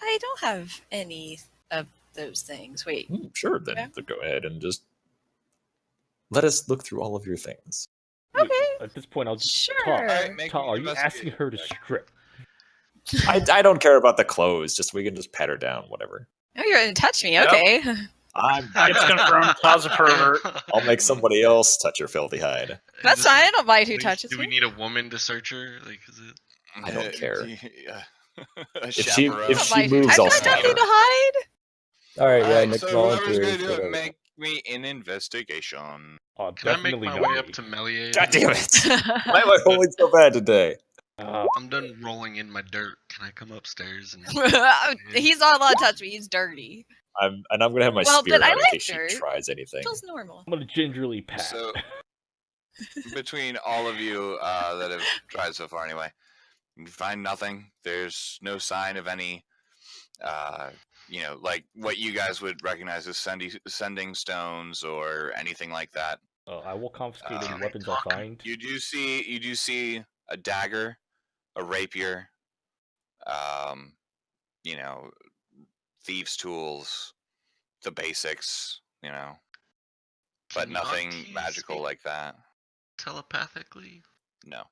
I don't have any of those things. Wait. Sure, then go ahead and just let us look through all of your things. Okay. At this point, I'll just Sure. talk. Alright, Talk, are you asking her to strip? I don't care about the clothes. We can just pat her down, whatever. Oh, you're gonna touch me? Okay. It's confirmed. Cause a pervert. I'll make somebody else touch her filthy hide. That's fine. I don't mind who touches Do me. we need a woman to search her? Like, is it? I don't care. If she I moves, I'll got stab nothing her. to hide. All right, yeah, Alright, Nick so whoever's volunteers. gonna do it, whatever. make me an investigation. Oh, Can I make definitely my not way me. up to Melier? God damn it! Why am I rolling so bad today? I'm done rolling in my dirt. Can I come upstairs and? He's not allowed to touch me. He's dirty. I'm gonna have my Well, spirit but I out in like case dirt. she tries anything. Feels normal. I'm gonna gingerly pat. So, between all of you that have tried so far, anyway, you find nothing. There's no sign of any, like what you guys would recognize as sending stones or anything like that. I will confiscate any weapons I find. You do see a dagger, a rapier, thieves' tools, the basics, but Can nothing monkeys magical speak like that. telepathically? No.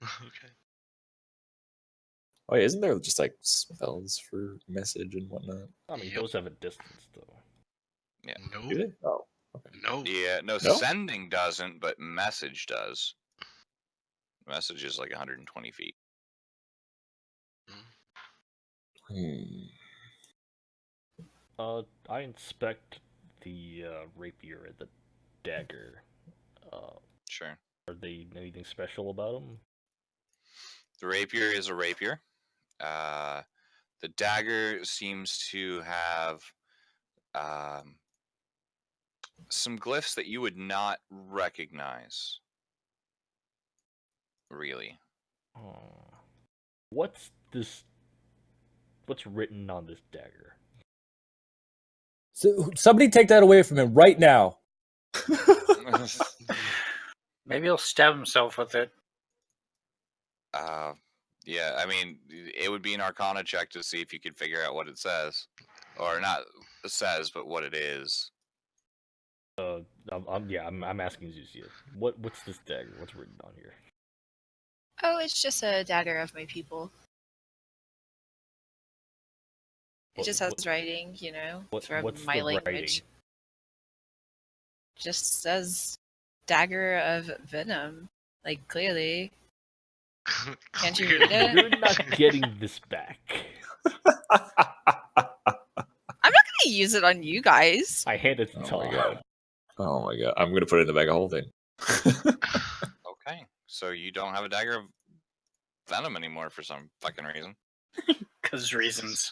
Okay. Oh, yeah, isn't there just like spells for message and whatnot? I mean, Yep. those have a distance, though. Yeah. No. Do they? Oh, No. Yeah, no, No? sending doesn't, but message does. Message is like 120 feet. I inspect the rapier and the dagger. Sure. Are they anything special about them? The rapier is a rapier. The dagger seems to have some glyphs that you would not recognize. Really. What's this? What's written on this dagger? So, somebody take that away from him right now. Maybe he'll stab himself with it. Yeah, I mean, it would be an Arcana check to see if you could figure out what it says, or not says, but what it is. I'm asking Zusia. What's this dagger? What's written on here? Oh, it's just a dagger of my people. It just has writing, from what's my the language. writing? Just says dagger of venom. Like, clearly. Can't you read it? You're not getting this back. I'm not gonna use it on you guys. I hand it to Oh Tom. my god. Oh my god. I'm gonna put it in the bag of holding. Okay, so you don't have a dagger of venom anymore for some fucking reason. Because reasons.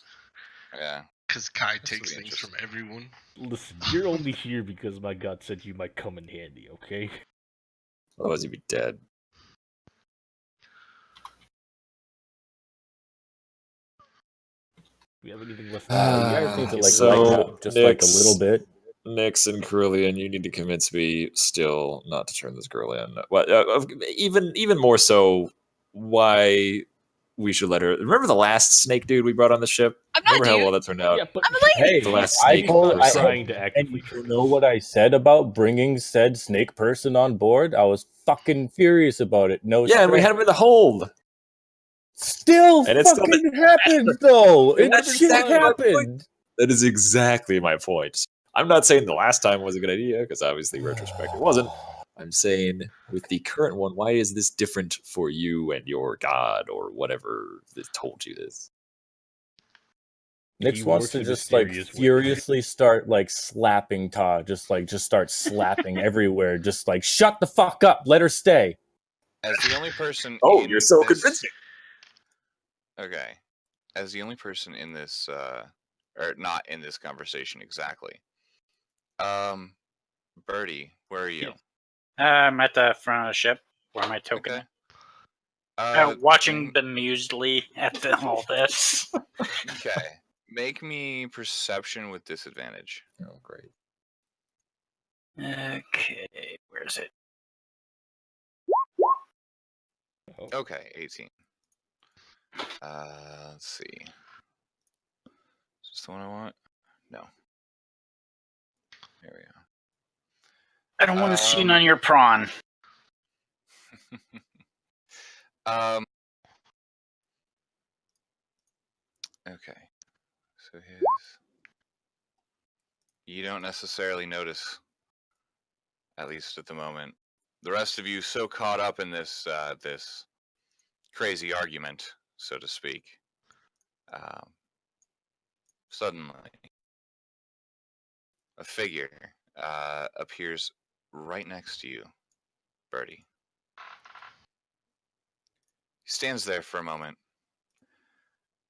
Yeah. Because Kai That's takes really things from everyone. Listen, you're only here because my god said you might come in handy, okay? Otherwise you'd be dead. we have anything left? You guys need to like So, lighten up just like a little bit. Nyx, You guys need to like so lighten up just like a Nyx- little bit. Nyx and Carillion, you need to convince me still not to turn this girl in. What? Even more so, why we should let her. Remember the last snake dude we brought on the ship? I'm not Remember how dude. well that turned out? Yeah, but I'm a lady. Hey, The last I snake told, person. trying to and actively you trick know us. what I said about bringing said snake person on board? I was fucking furious about it. No, Yeah, and we stress. had him in the hold. Still And it's still fucking happened though. It It would've been shit fine. happened. That is exactly my point. I'm not saying the last time was a good idea, because obviously retrospect it wasn't. I'm saying with the current one, why is this different for you and your god or whatever that told you this? Nix He wants works to for just like mysterious witch. furiously start like slapping Ta, just start slapping everywhere, just like shut the fuck up, let her stay. As the only person. Oh, in you're so this- convincing. Okay. As the only person in this, or not in this conversation exactly. Birdie, where are you? I'm at the front of the ship. Where am I token? Okay. Watching bemusedly at all this. Okay. Make me perception with disadvantage. Oh, great. Okay, where's it? Okay, 18. Let's see. Is this the one I want? No. There we go. I don't want to see on your prawn. Okay. So you don't necessarily notice, at least at the moment. The rest of you so caught up in this this crazy argument, so to speak. Suddenly, a figure appears right next to you, Birdie. He stands there for a moment,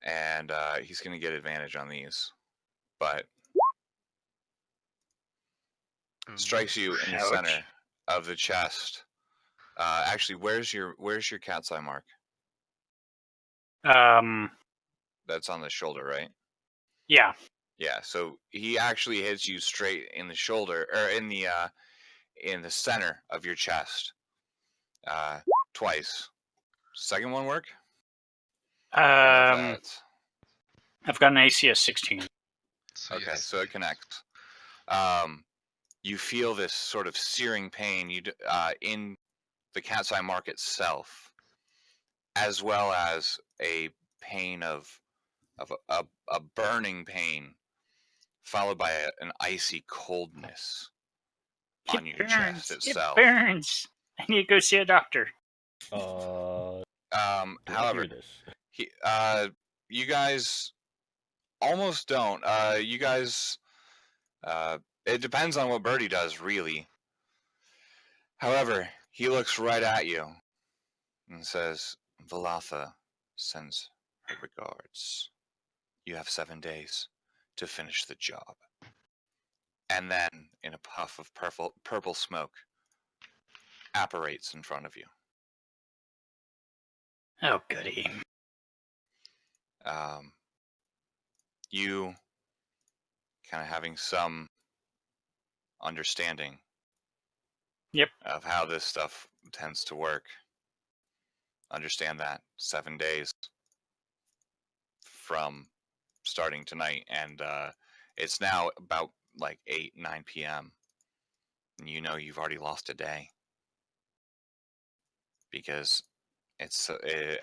and he's going to get advantage on these, but strikes you in the center of the chest. Actually, where's your cat's eye mark? That's on the shoulder, right? Yeah. Yeah. So he actually hits you straight in the shoulder, or in the center of your chest, twice. Second one work? I've got an AC of 16. Okay, so it connects. You feel this sort of searing pain in the cat's eye mark itself, as well as a pain of a burning pain, followed by an icy coldness on your chest itself. It burns. I need to go see a doctor. However, you guys almost don't. You guys, it depends on what Birdie does, really. However, he looks right at you and says, "Valatha sends her regards. You have 7 days to finish the job." And then, in a puff of purple smoke, apparates in front of you. Oh, goody. You kind of having some understanding of how this stuff tends to work. Understand that 7 days from starting tonight, and it's now about like 9 p.m. and you know you've already lost a day, because it's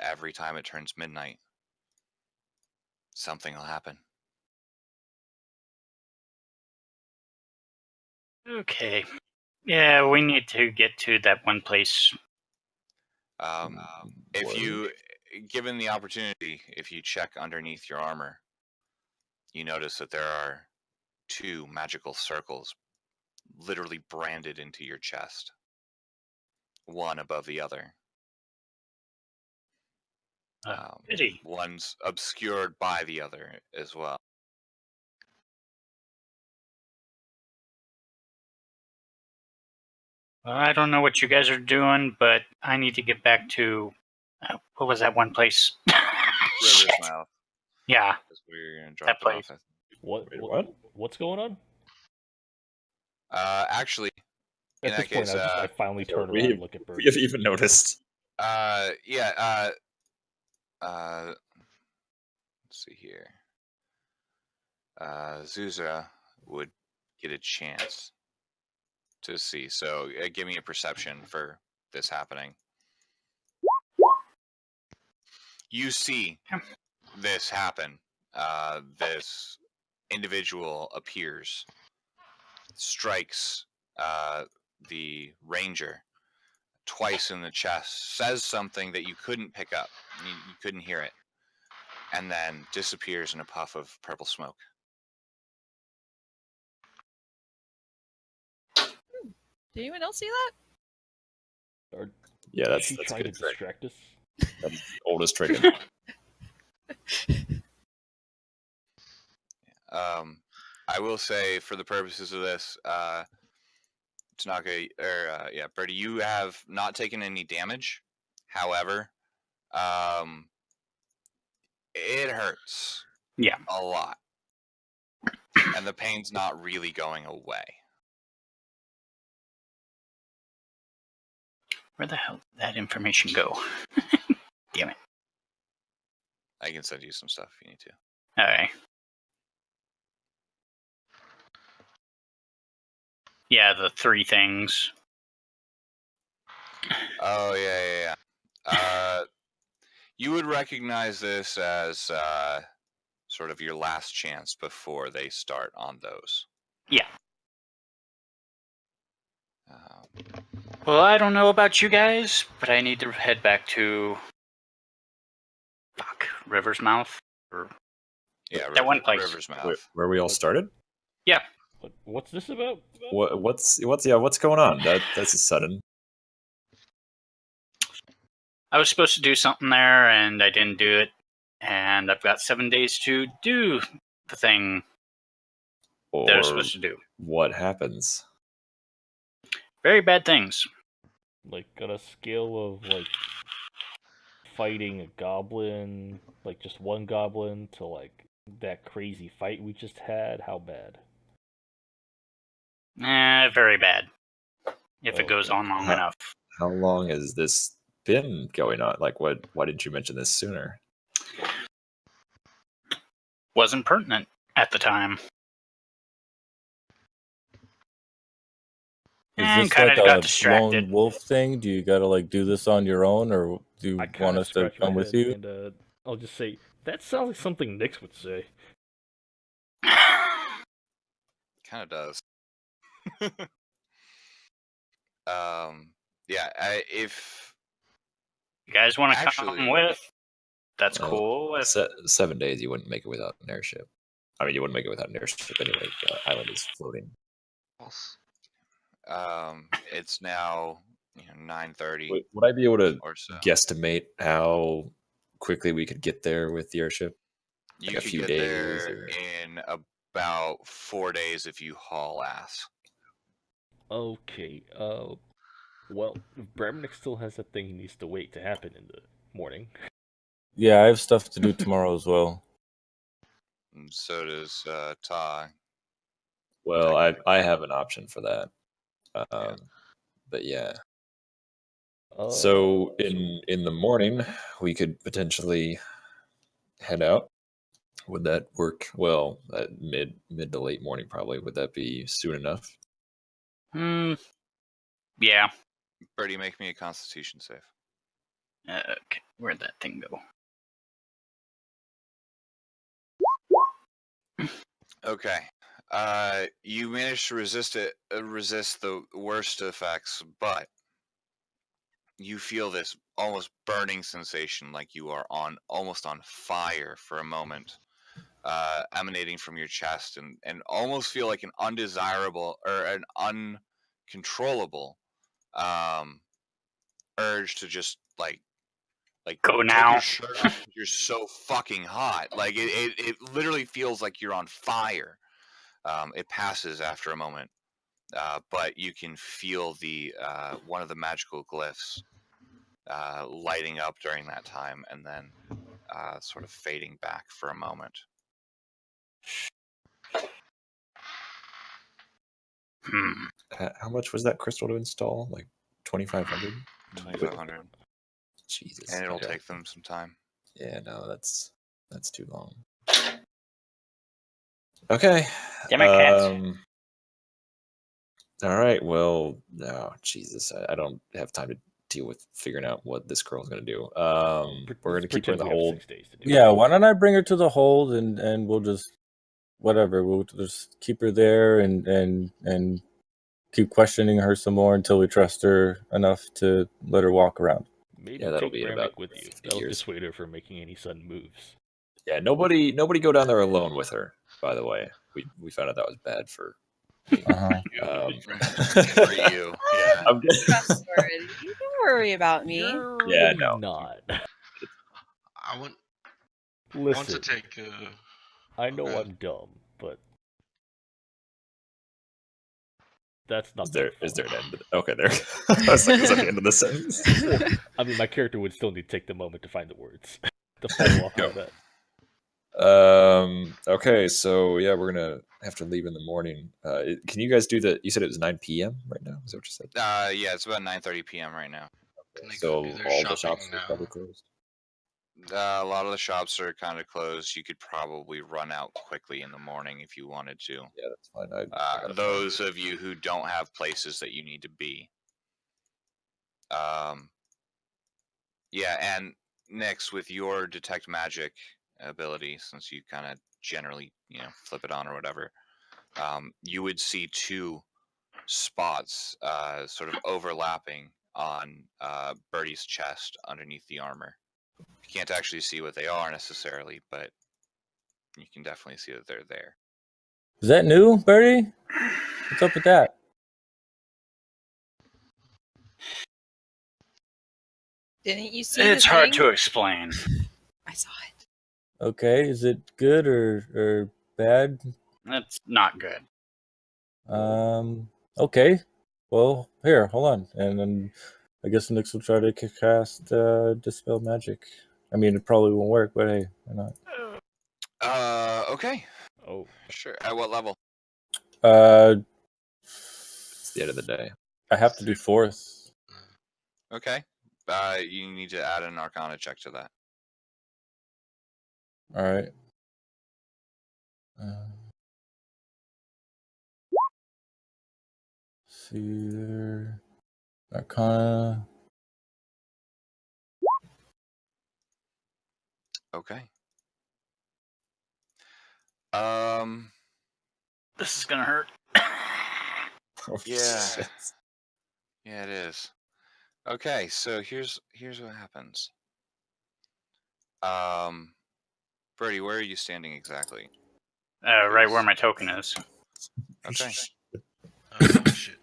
every time it turns midnight, something will happen. Okay. Yeah, we need to get to that one place. If you, given the opportunity, if you check underneath your armor, you notice that there are 2 magical circles literally branded into your chest, one above the other. One's obscured by the other as well. Well, I don't know what you guys are doing, but I need to get back to what was that one place? River's Mouth. Yeah. That's where you're gonna drop it place. off. What's going on? Actually, in At that this point, case, I finally turn around and look at We Bird. have even noticed. yeah. Let's see here. Zuza would get a chance to see. So give me a perception for this happening. You see this happen. This individual appears, strikes the ranger twice in the chest, says something that you couldn't pick up. You couldn't hear it. And then disappears in a puff of purple smoke. Did anyone else see that? Yeah, that's she a trying to good trick. distract us. That's the oldest trick. In I will say, for the purposes of this, Tanaka, or Birdie, you have not taken any damage. However, it hurts. Yeah. A lot. And the pain's not really going away. Where the hell did that information go? Damn it. I can send you some stuff if you need to. Alright. Yeah, the 3 things. Oh, yeah. You would recognize this as sort of your last chance before they start on those. Yeah. Well, I don't know about you guys, but I need to head back to River's Mouth. Yeah, that one place. River's Mouth. where we all started? Yeah. What's this about? What's going on? That's sudden. I was supposed to do something there, and I didn't do it. And I've got 7 days to do the thing that I was supposed to do. What happens? Very bad things. Like, on a scale of, like, fighting a goblin, like, just one goblin, to, like, that crazy fight we just had, how bad? Very bad. If it goes on long enough. How long has this been going on? Like, why didn't you mention this sooner? Wasn't pertinent at the time. Is And this kind like of got a distracted. lone wolf thing? Do you gotta like do this on your own, or do you want us to come with you? And, I'll just say, that sounds like something Nyx would say. Kind of does. If you guys want to come with, that's cool. 7 days, you wouldn't make it without an airship. I mean, you wouldn't make it without an airship anyway. The island is floating. It's now 9:30. Would I be able to so. guesstimate how quickly we could get there with the airship? You like could a few get days there in about 4 days if you haul ass. Okay, well, Bramnick still has that thing he needs to wait to happen in the morning. Yeah, I have stuff to do tomorrow as well. And so does Ta. Well, I have an option for that. But yeah. So in the morning, we could potentially head out. Would that work? Well, at mid to late morning, probably. Would that be soon enough? Yeah. Birdie, make me a Constitution save. Okay, where'd that thing go? Okay. You managed to resist the worst effects, but you feel this almost burning sensation, like you are almost on fire for a moment, emanating from your chest, and almost feel like an undesirable or an uncontrollable urge to just like go now. Your shirt off. You're so fucking hot. Like it literally feels like you're on fire. It passes after a moment, but you can feel the one of the magical glyphs lighting up during that time, and then sort of fading back for a moment. How much was that crystal to install? Like 2,500? 2,500. Jesus. And it'll okay. take them some time. Yeah, no, that's too long. Okay. Damn it, cats. All right. Well, no, Jesus, I don't have time to deal with figuring out what this girl's gonna do. We're gonna keep her in the hold. 6 days to do Yeah, why don't I bring her to the hold and we'll just whatever. We'll just keep her there and keep questioning her some more until we trust her enough to let her walk around. Maybe Yeah, that'll take be in Ramek about with you. 50 That'll years. dissuade her from making any sudden moves. Yeah, nobody go down there alone with her. By the way, we found out that was bad for. For you, yeah. I'm trustworthy. Don't worry about me. You're Yeah, really no. not. I want Listen, to take. I know okay. I'm dumb, but that's not. Is there an end? Okay, there. I was like, is that the end of the sentence? Well, I mean, my character would still need to take the moment to find the words to follow up on that. Okay, so yeah, we're gonna have to leave in the morning. Can you guys do the? You said it was 9 p.m. right now. Is that what you said? Yeah, it's about 9:30 p.m. right now. Can they So go do their all the shopping shops now? are probably closed. A lot of the shops are kind of closed. You could probably run out quickly in the morning if you wanted to. Yeah, that's fine. I gotta Those of you who don't have places that you need to be. Yeah, and Nyx, with your detect magic ability, since you kind of generally, flip it on or whatever, you would see two spots sort of overlapping on Birdie's chest underneath the armor. You can't actually see what they are necessarily, but you can definitely see that they're there. Is that new, Birdie? What's up with that? Didn't you see? It's the hard thing? to explain. I saw it. Okay, is it good or bad? It's not good. Okay. Well, here, hold on, and then I guess Nyx will try to cast Dispel Magic. I mean, it probably won't work, but hey, why not? Okay. Oh, Sure. At what level? It's the end of the day. I have to do 4th. Okay. You need to add an Arcana check to that. All right. See there. Arcana. Okay. This is gonna hurt. Oh, Yeah. shit. Yeah, it is. Okay, so here's what happens. Birdie, where are you standing exactly? Right where my token is. Okay. Oh shit.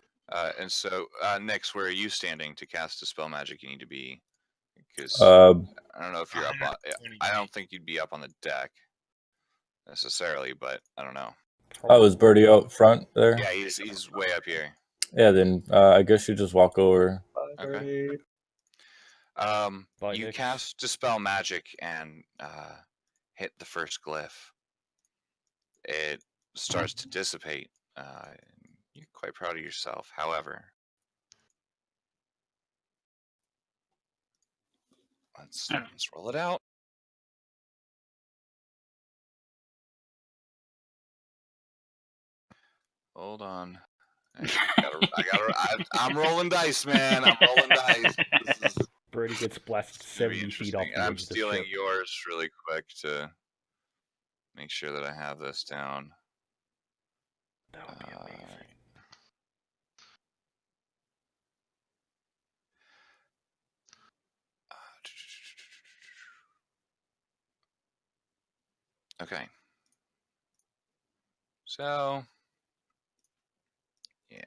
And so, Nyx, where are you standing to cast Dispel Magic? You need to be, because Uh, I don't know if you're up on. I don't think you'd be up on the deck necessarily, but I don't know. oh, is Birdie out front there? Yeah, he's way up here. Yeah, then I guess you just walk over. Okay. Bye, You Nyx. cast Dispel Magic and hit the first glyph. It starts to dissipate. You're quite proud of yourself. However, let's roll it out. Hold on. I'm rolling dice, man. I'm rolling dice. This is Birdie gets blasted gonna be 70 feet off interesting. the And I'm edge of the stealing ship. yours really quick to make sure that I have this down. That would be amazing. Okay. So, yeah.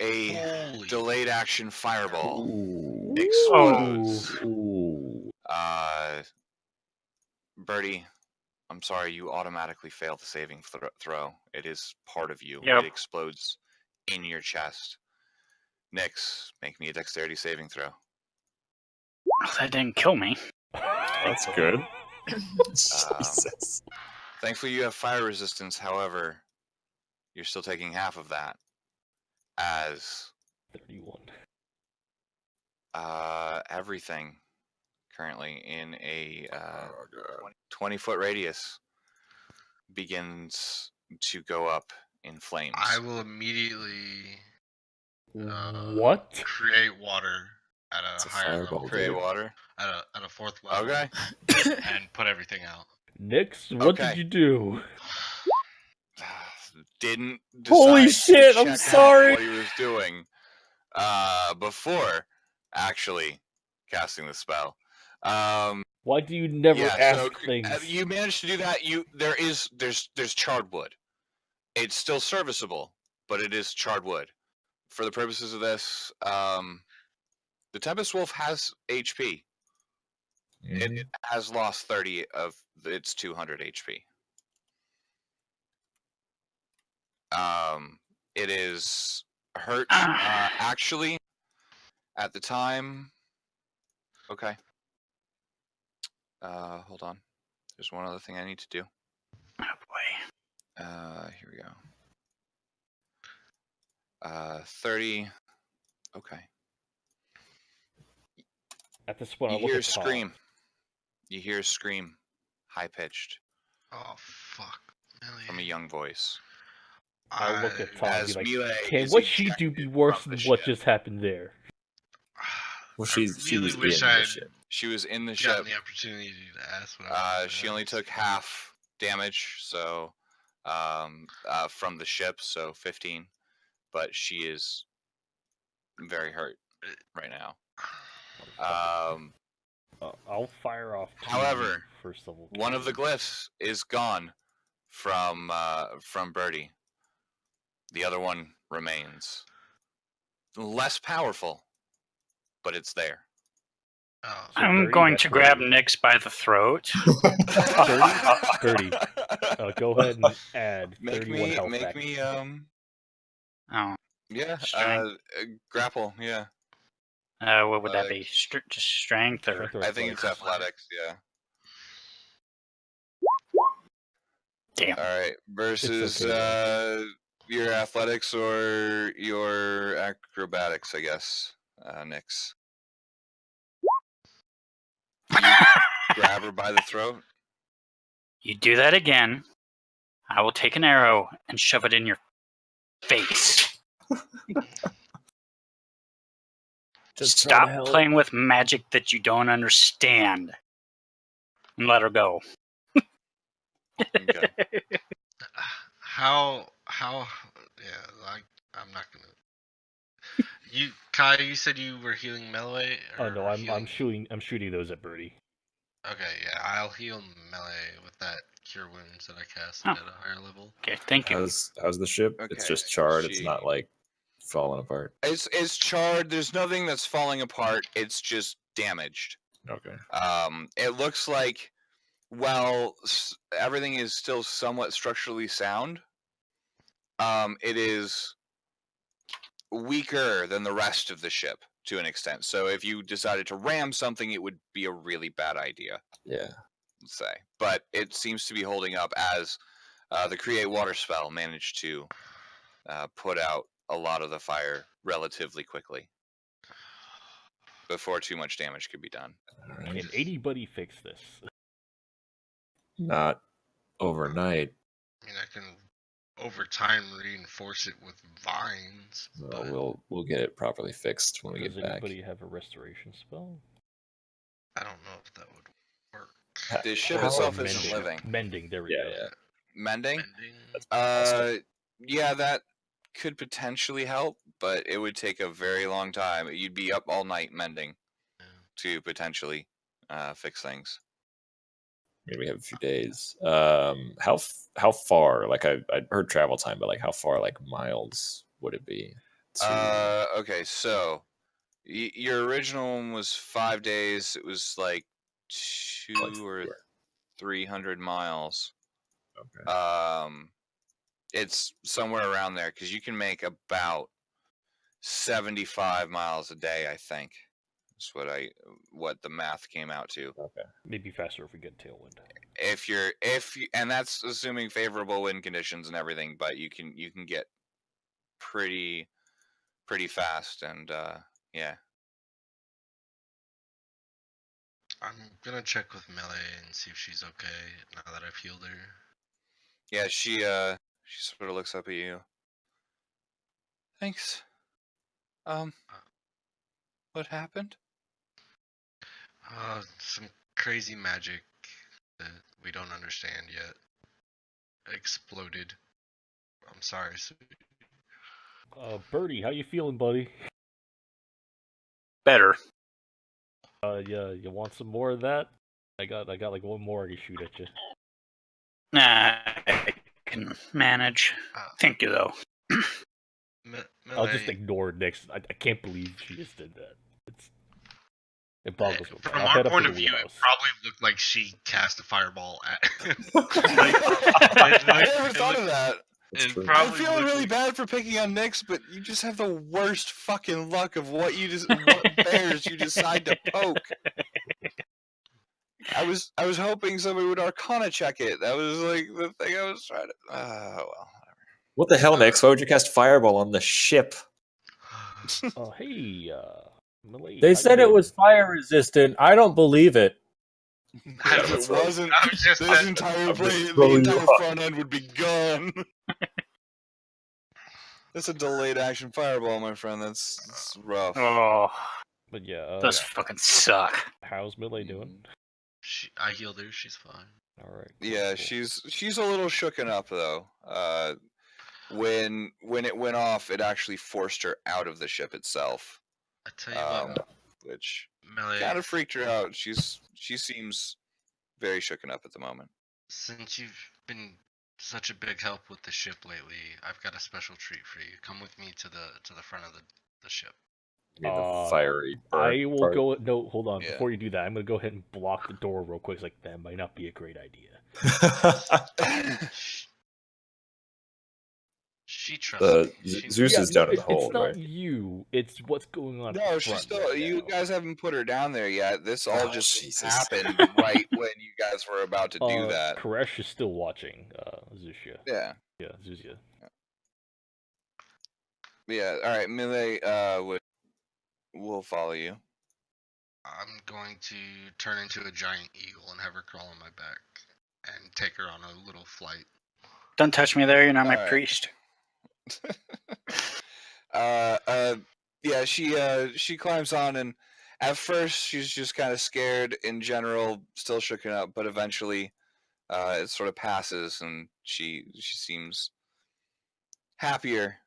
A Holy. delayed action fireball Ooh. explodes. Ooh. Birdie, I'm sorry, you automatically fail the saving throw. It is part of you. Yep. It explodes in your chest. Nyx, make me a dexterity saving throw. That didn't kill me. That's good. Jesus. Thankfully, you have fire resistance. However, you're still taking half of that. As 31. Everything currently in a 20-foot radius begins to go up in flames. I will immediately What? create water at It's a a higher fireball, level. Create dude. water. At a fourth level. Okay. And put everything out. Nyx, what Okay. did you do? Didn't Holy decide shit, to I'm check sorry. out what he was doing before actually casting the spell. Why do you never Yeah, ask so things? you managed to do that. There's charred wood. It's still serviceable, but it is charred wood. For the purposes of this, the Tempest Wolf has HP. It has lost 30 of its 200 HP. It is hurt. Actually, at the time. Okay. Hold on. There's one other thing I need to do. Oh boy. Here we go. 30. Okay. At this point, You I look hear a at Tom. scream. You hear a scream, high pitched, Oh fuck. from a young voice. I'll look at Tom and As be like, Melee can is what she do be ejected worse from than the what ship. just happened there? Well, I she really was wish in I'd the ship. She was in the gotten ship. the opportunity to ask what I was She only took half damage, so from the ship, so 15. But she is very hurt right now. I'll fire off. However, first level. one of the glyphs is gone from Birdie. The other one remains. Less powerful, but it's there. Oh, So I'm Birdie, going that's to grab Birdie. Nyx by the throat. Birdie, go ahead and add Make 31 me, health make back. me, Oh, yeah, Strength. grapple, yeah. what would that be? Just strength or? Strength or I think it's athletics, yeah. Damn. All right, versus okay, your athletics or your acrobatics, I guess. Nyx. You grab her by the throat. You do that again, I will take an arrow and shove it in your face. Just try to Stop help. playing with magic that you don't understand. And let her go. Okay. How yeah, I'm not gonna. You Kai, you said you were healing melee. Oh no, I'm healing... I'm shooting those at Birdie. Okay, yeah, I'll heal melee with that cure wounds that I cast at a higher level. Okay, thank you. How's the ship? Okay, It's just charred. It's she- not like falling apart. It's charred. There's nothing that's falling apart. It's just damaged. Okay. It looks like, well, everything is still somewhat structurally sound. It is weaker than the rest of the ship to an extent. So if you decided to ram something, it would be a really bad idea. Yeah. Let's say, but it seems to be holding up as the create water spell managed to put out a lot of the fire relatively quickly before too much damage could be done. All right. Can anybody fix this? Not overnight. I mean, I can over time reinforce it with vines. But We'll get it properly fixed when we Does get back. anybody have a restoration spell? I don't know if that would work. The ship How- itself Mending. isn't living. Mending, there we Yeah, go. yeah. Mending? Mending? Yeah, that could potentially help, but it would take a very long time. You'd be up all night mending to potentially fix things. Maybe we have a few days. How far? Like I heard travel time, but like how far? Like miles would it be? Okay, so your original one was 5 days. It was like 200 or 300 miles. Okay. It's somewhere around there because you can make about 75 miles a day, I think. That's what the math came out to. Okay. Maybe faster if we get tailwind. And that's assuming favorable wind conditions and everything, but you can get pretty fast, and yeah. I'm gonna check with Melee and see if she's okay now that I've healed her. Yeah, she sort of looks up at you. Thanks. What happened? Some crazy magic that we don't understand yet exploded. I'm sorry, sweet. Birdie, how you feeling, buddy? Better. Yeah, you want some more of that? I got like one more I can shoot at you. Nah, I can manage. Thank you, though. I'll just ignore Nyx. I can't believe she just did that. It boggles me. From our point of view, it probably looked like she cast a fireball at him. I never thought of that. I feel really bad for picking on Nyx, but you just have the worst fucking luck of what bears you decide to poke. I was hoping somebody would Arcana check it. That was like the thing I was trying to. Well, whatever. What the hell, Nyx? Why would you cast Fireball on the ship? Oh, hey, Malay, They said it was fire resistant. I don't believe it. If it wasn't, this entire front end would be gone. That's a delayed action fireball, my friend. That's rough. Oh, but yeah, those fucking suck. How's Millie doing? I healed her. She's fine. All right. Yeah, cool. She's a little shooken up though. When it went off, it actually forced her out of the ship itself. I tell you what, which Melee, kind of freaked her out. She seems very shooken up at the moment. Since you've been such a big help with the ship lately, I've got a special treat for you. Come with me to the front of the ship. You mean the fiery I will part? go. No, hold on. Yeah. Before you do that, I'm gonna go ahead and block the door real quick. It's like that might not be a great idea. She trusts me. Zeus is down in the hold, It's not right? you. It's what's going on. No, she's still. You guys haven't put her down there yet. This all just happened right when you guys were about to do that. Koresh is still watching. Zushia. Yeah. Yeah, Zuzia. Yeah. All right, Millie. We'll follow you. I'm going to turn into a giant eagle and have her crawl on my back and take her on a little flight. Don't touch me there. You're not my right. priest. Yeah, she climbs on, and at first she's just kind of scared in general, still shooken up, but eventually it sort of passes and she seems happier.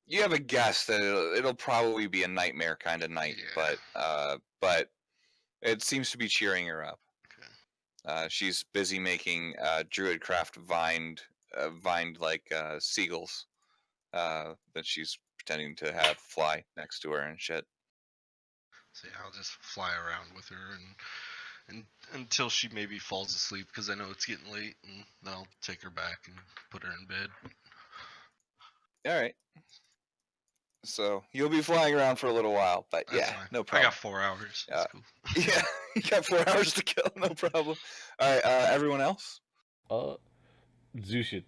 You have a guess that it'll probably be a nightmare kind of night, yeah. But it seems to be cheering her up. Okay. She's busy making druidcraft vined like seagulls that she's pretending to have fly next to her and shit. So yeah, I'll just fly around with her and until she maybe falls asleep, because I know it's getting late, and then I'll take her back and put her in bed. All right. So you'll be flying around for a little while, but That's yeah, fine. no problem. I got 4 hours. That's cool. Yeah, you got 4 hours to kill, no problem. All right, everyone else? Zuzia,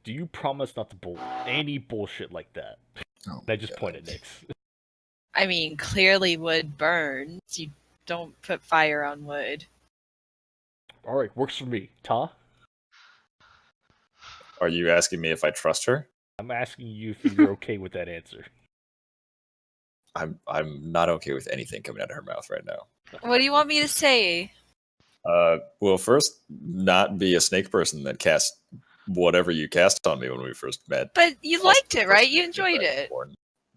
do you promise not to pull any bullshit like that? Oh, I just pointed at Nyx. I mean, clearly wood burns. You don't put fire on wood. Alright, works for me. Ta? Are you asking me if I trust her? I'm asking you if you're okay with that answer. I'm not okay with anything coming out of her mouth right now. What do you want me to say? Well, first, not be a snake person that cast whatever you cast on me when we first met. But you liked it, right? You enjoyed it.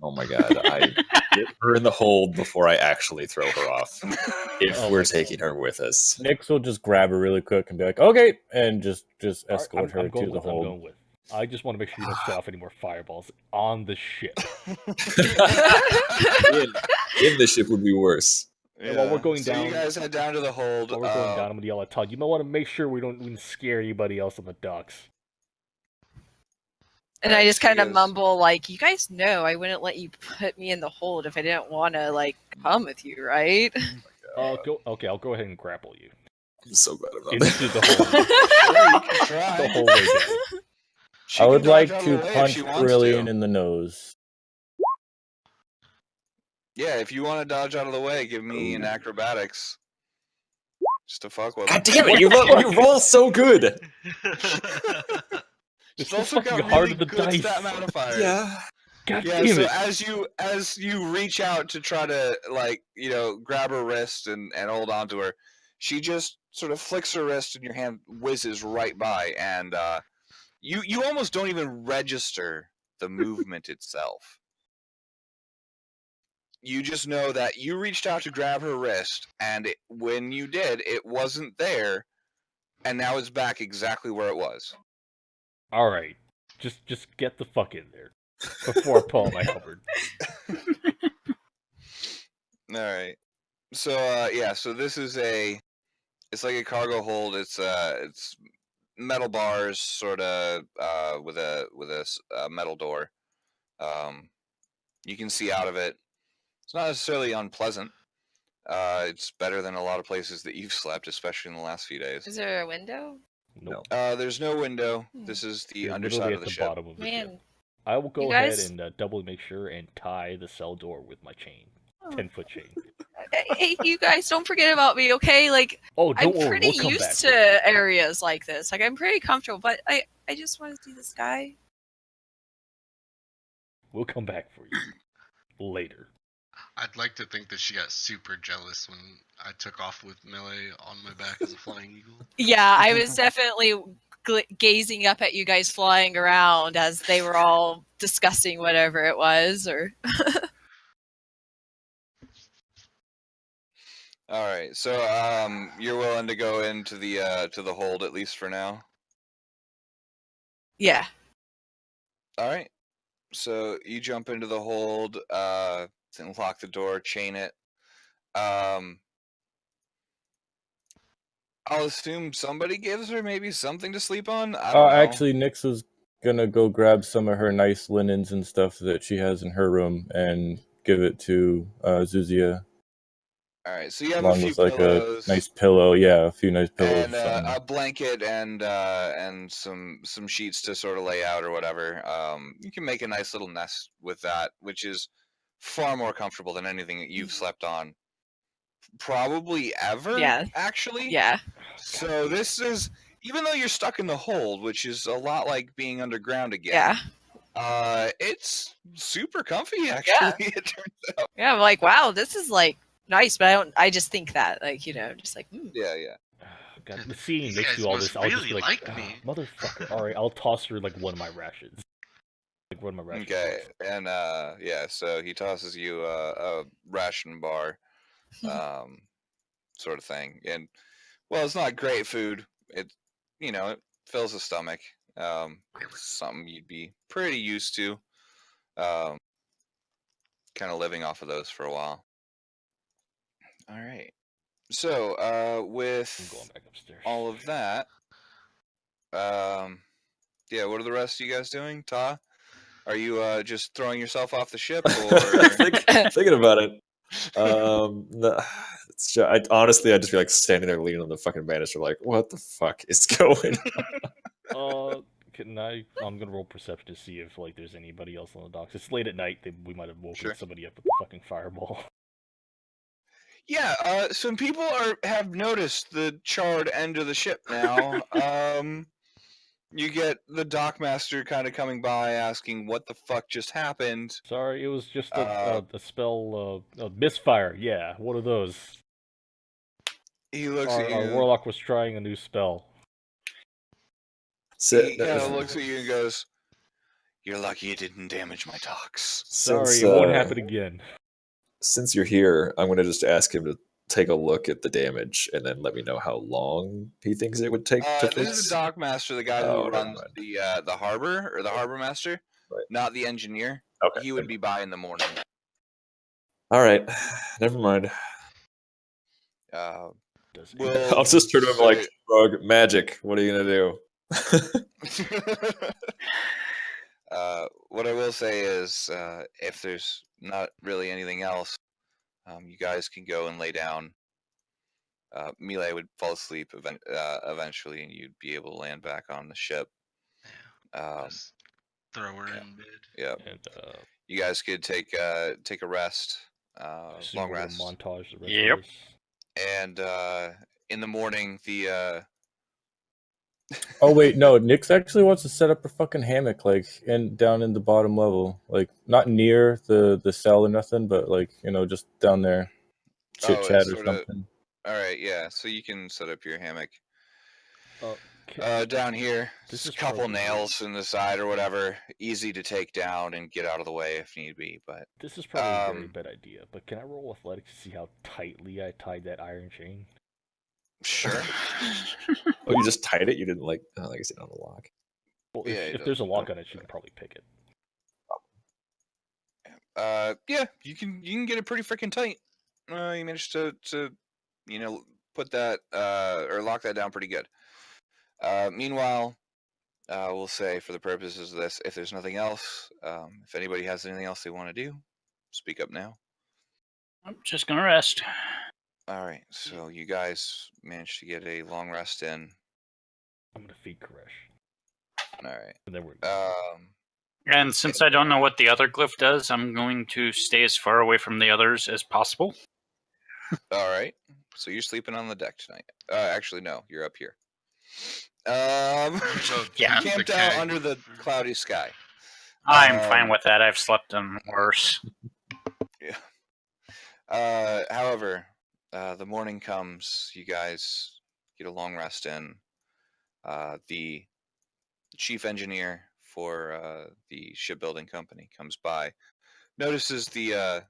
Oh my god, I get her in the hold before I actually throw her off. If we're taking her with us. Nyx will just grab her really quick and be like, okay, and just escort her to the hold. I just want to make sure you don't set off any more fireballs on the ship. in the ship would be worse. Yeah. While we're going down, you guys head down to the hold. While we're going down, I'm gonna yell at Todd. You might want to make sure we don't scare anybody else on the docks. And I just kind of mumble, like, you guys know I wouldn't let you put me in the hold if I didn't want to, like, come with you, right? I'll go ahead and grapple you. I'm so glad I'm not Into there. the hole. Sure, you can try. The whole way down. She I can would dodge like out of to the way if punch she wants Brilliant to. in the nose. Yeah, if you want to dodge out of the way, give me an acrobatics. Just to fuck with God him. damn it! You roll so good. It's also the got fucking really heart of the good dice. stat modifiers. Yeah. God Yeah, damn so it. as you reach out to try to, like, grab her wrist and hold on to her, she just sort of flicks her wrist and your hand whizzes right by, and you almost don't even register the movement itself. You just know that you reached out to grab her wrist, and when you did, it wasn't there, and now it's back exactly where it was. All right, just get the fuck in there before I pull out my halberd. All right. So so this is it's like a cargo hold. It's metal bars, sort of, with a metal door. You can see out of it. It's not necessarily unpleasant. It's better than a lot of places that you've slept, especially in the last few days. Is there a window? Nope. There's no window. This is the You're underside literally of at the the ship. bottom of the ship. Man, I will go You ahead guys- and doubly make sure and tie the cell door with my chain. 10-foot chain. hey, you guys, don't forget about me, okay? Like, Oh, don't I'm worry, pretty we'll come back. used to areas like this. Like, I'm pretty comfortable, but I just want to see this guy. We'll come back for you later. I'd like to think that she got super jealous when I took off with melee on my back as a flying eagle. Yeah, I was definitely gazing up at you guys flying around as they were all discussing whatever it was, or All right. So you're willing to go into the hold at least for now. yeah. All right. So you jump into the hold, then lock the door, chain it. I'll assume somebody gives her maybe something to sleep on. I don't know. Actually, Nyx was gonna go grab some of her nice linens and stuff that she has in her room and give it to Zuzia. All right, so you have Along a few with like pillows, a nice pillow, yeah, a few nice pillows. and a blanket, and some sheets to sort of lay out or whatever. You can make a nice little nest with that, which is far more comfortable than anything that you've slept on, probably ever. Yeah. Actually. Yeah. So this is, even though you're stuck in the hold, which is a lot like being underground again. Yeah. It's super comfy actually. Yeah. It turns out. Yeah, I'm like, wow, this is like nice, but I just think that, like, just like, Yeah, yeah. God, the seeing You next guys to all must this, I'll just really be like, like me. motherfucker. All right, I'll toss her like one of my rations. Like one of my rations. Okay, and yeah, so he tosses you a ration bar, sort of thing, and well, it's not great food. It, it fills the stomach. Something you'd be pretty used to. Kind of living off of those for a while. All right. So, I'm with going back upstairs. all of that, yeah, what are the rest of you guys doing? Ta, are you just throwing yourself off the ship, or Thinking about it. No, honestly, I'd just be like standing there leaning on the fucking banister, like, what the fuck is going on? I'm gonna roll perception to see if like there's anybody else on the docks. It's late at night. We might have woken somebody up with a fucking fireball. Yeah, some people have noticed the charred end of the ship now. You get the dockmaster kind of coming by asking what the fuck just happened. Sorry, it was just a spell, misfire. Yeah, one of those. He looks at you. Our warlock was trying a new spell. He kind of looks at you and goes, "You're lucky it didn't damage my docks." Sorry, it won't happen again. Since you're here, I'm going to just ask him to take a look at the damage and then let me know how long he thinks it would take to fix. This is the dockmaster, the guy who runs the harbor, or the harbor master, not the engineer. Okay. He would be by in the morning. All right, never mind. I'll just turn to him like, "Rug magic. What are you gonna do?" What I will say is, if there's not really anything else, you guys can go and lay down. Melee would fall asleep eventually, and you'd be able to land back on the ship. Yeah. Just throw her in bed. Yeah. And You guys could take a rest, assume long we're gonna rest, montage the rest Yep. of this. and in the morning, the Oh wait, no. Nix actually wants to set up a fucking hammock, like, down in the bottom level, like not near the cell or nothing, but like, just down there, chit chat or something. All right, yeah. So you can set up your hammock. Okay. Down here, This just is a couple probably- nails in the side or whatever, easy to take down and get out of the way if need be. But This is probably a very bad idea, but can I roll athletics to see how tightly I tied that iron chain? sure. Oh, you just tied it? You didn't like I guess it on the lock. Well, Yeah, if there's a lock on it, you can probably pick it. Yeah, you can get it pretty freaking tight. You managed to put that or lock that down pretty good. Meanwhile, we'll say for the purposes of this, if there's nothing else, if anybody has anything else they want to do, speak up now. I'm just gonna rest. All right, so you guys managed to get a long rest in. I'm gonna feed Koresh. All right. And then we're And since I don't know what the other glyph does, I'm going to stay as far away from the others as possible. All right. So you're sleeping on the deck tonight. Actually, no, you're up here. Yeah. You camped out under the cloudy sky. I'm fine with that. I've slept in worse. Yeah. However, the morning comes. You guys get a long rest in. The chief engineer for the shipbuilding company comes by, notices the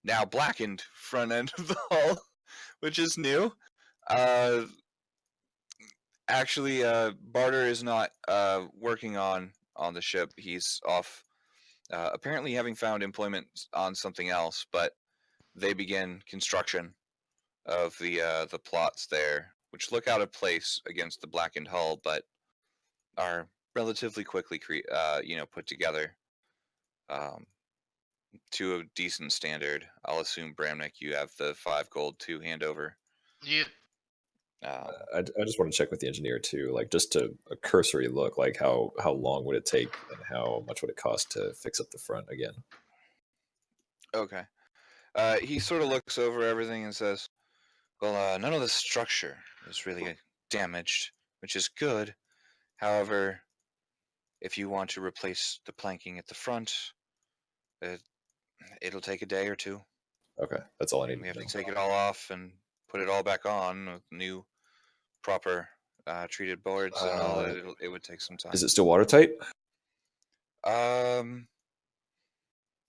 now blackened front end of the hull, which is new. Actually, Barter is not working on the ship. He's off, apparently having found employment on something else. But they begin construction of the plots there, which look out of place against the blackened hull, but are relatively quickly put together to a decent standard. I'll assume, Bramnick, you have the 5 gold to hand over. Yep. I just want to check with the engineer too, like just a cursory look, like how long would it take and how much would it cost to fix up the front again? Okay. He sort of looks over everything and says, well, none of the structure is really damaged, which is good. However, if you want to replace the planking at the front, it'll take a day or two. Okay, that's all I need. We have to take it all off and put it all back on with new, proper treated boards and all. It would take some time. Is it still watertight?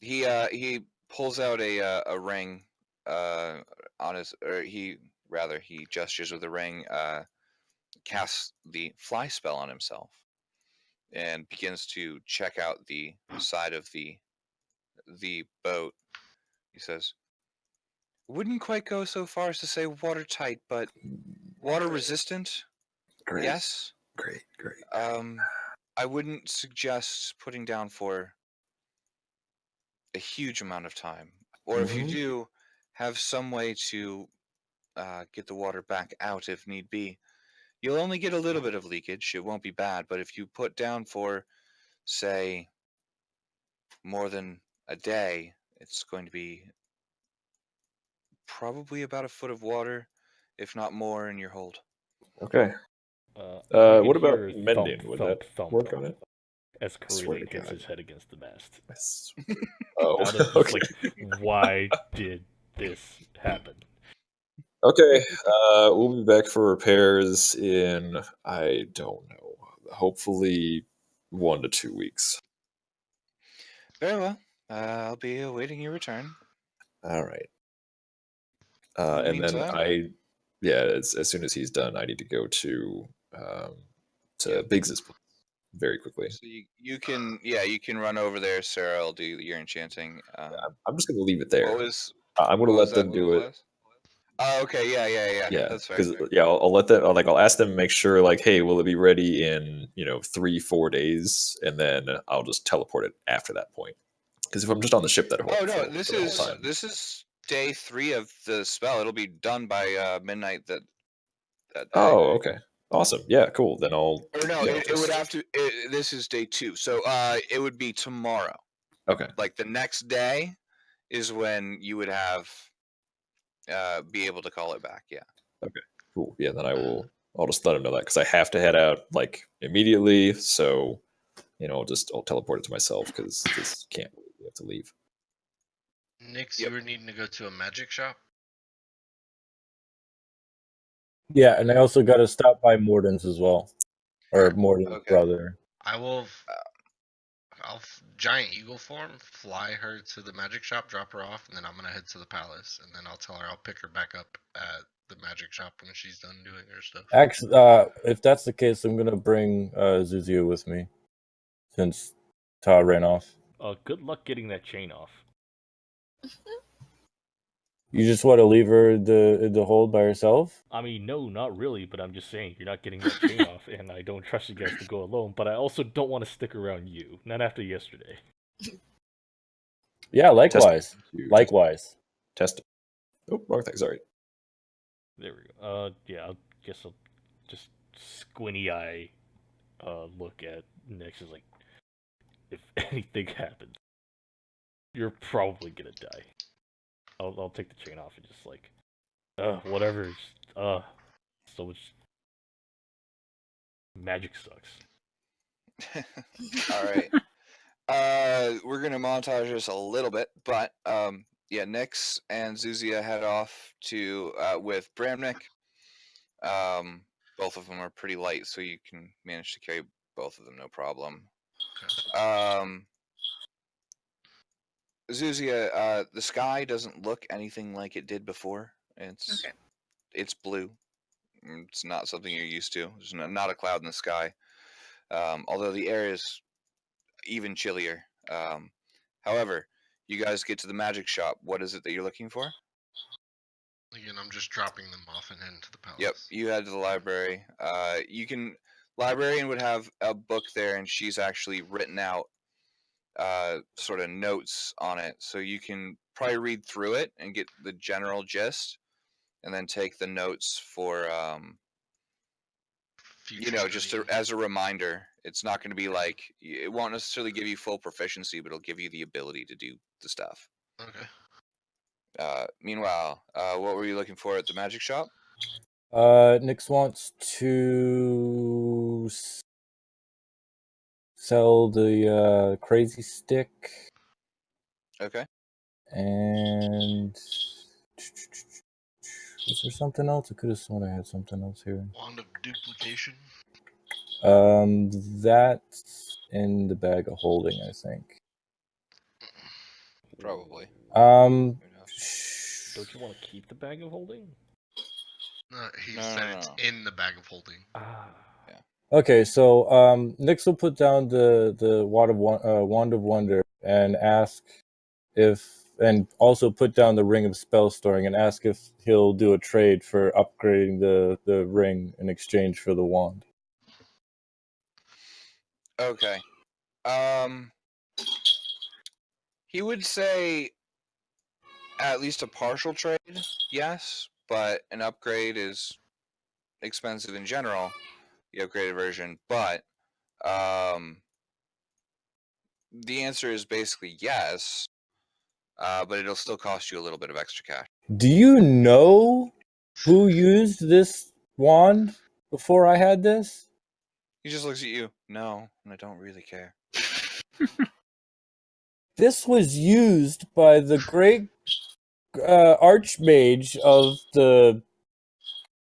He pulls out a ring on his, or he gestures with a ring, casts the fly spell on himself, and begins to check out the side of the boat. He says, "Wouldn't quite go so far as to say watertight, but water resistant. Great. Yes. Great. I wouldn't suggest putting down for a huge amount of time, or if you do, have some way to get the water back out if need be. You'll only get a little bit of leakage. It won't be bad, but if you put down for, say, more than a day, it's going to be probably about a foot of water, if not more, in your hold." Okay. What about mending? Would that work on it? As swear to Karelik hits God. his head against the mast. Oh, Out of just, okay. like, why did this happen? Okay, we'll be back for repairs in, I don't know, hopefully 1 to 2 weeks. Very well. I'll be awaiting your return. All right. In the And then meantime- as soon as he's done, I need to go to Biggs's place very quickly. So you can run over there. Sarah will do your enchanting. I'm just going to leave it there. What was? I'm going to what let was them that? do What it. was Oh, okay, yeah. Yeah, That's fair. because I'll let them. I'll ask them, make sure, like, hey, will it be ready in 3-4 days, and then I'll just teleport it after that point. Because if I'm just on the ship that whole, Oh no, for the whole time. this is day 3 of the spell. It'll be done by midnight that day. Oh, okay, awesome. Yeah, cool. Then I'll. Or no, Yeah, it would have to. This is day 2, so it would be tomorrow. Okay. Like the next day is when you would have be able to call it back. Yeah. Okay. Cool. Yeah, then I'll just let him know that because I have to head out like immediately. So I'll teleport it to myself because this can't wait. We have to leave. Nix, Yep. you were needing to go to a magic shop? Yeah, and I also got to stop by Morden's as well, or Morden's Okay. brother. I will. I'll giant eagle form, fly her to the magic shop, drop her off, and then I'm gonna head to the palace, and then I'll tell her I'll pick her back up at the magic shop when she's done doing her stuff. Actually, if that's the case, I'm gonna bring Zuzia with me, since Ta ran off. Good luck getting that chain off. You just want to leave her in the hold by herself? I mean, no, not really, but I'm just saying you're not getting that chain off, and I don't trust you guys to go alone. But I also don't want to stick around you, not after yesterday. Yeah, likewise. Likewise. Test it. Oh, wrong thing. Sorry. There we go. Yeah, I guess I'll just squinty eye look at Nix is like, if anything happens, you're probably gonna die. I'll take the chain off and just like, whatever. So much magic sucks. All right. We're gonna montage this a little bit, but yeah, Nix and Zuzia head off to with Bramnik. Both of them are pretty light, so you can manage to carry both of them, no problem. Zuzia, the sky doesn't look anything like it did before. It's blue. It's not something you're used to. There's not a cloud in the sky. Although the air is even chillier. However, you guys get to the magic shop. What is it that you're looking for? Again, I'm just dropping them off and heading to the palace. Yep, you head to the library. Librarian would have a book there, and she's actually written out sort of notes on it, so you can probably read through it and get the general gist, and then take the notes for just as a reminder. It's not going to be like, it won't necessarily give you full proficiency, but it'll give you the ability to do the stuff. Okay. Meanwhile, what were you looking for at the magic shop? Nix wants to sell the crazy stick. Okay. And was there something else? I could have sworn I had something else here. Wand of duplication. That's in the bag of holding, I think. Probably. Don't you want to keep the bag of holding? He said it's in the bag of holding. Yeah. Okay, so Nix will put down the wand of wonder and ask and also put down the ring of spell storing and ask if he'll do a trade for upgrading the ring in exchange for the wand. Okay. He would say at least a partial trade, yes, but an upgrade is expensive in general, the upgraded version, but the answer is basically yes, but it'll still cost you a little bit of extra cash. Do you know who used this wand before I had this? He just looks at you. No, and I don't really care. This was used by the great archmage of the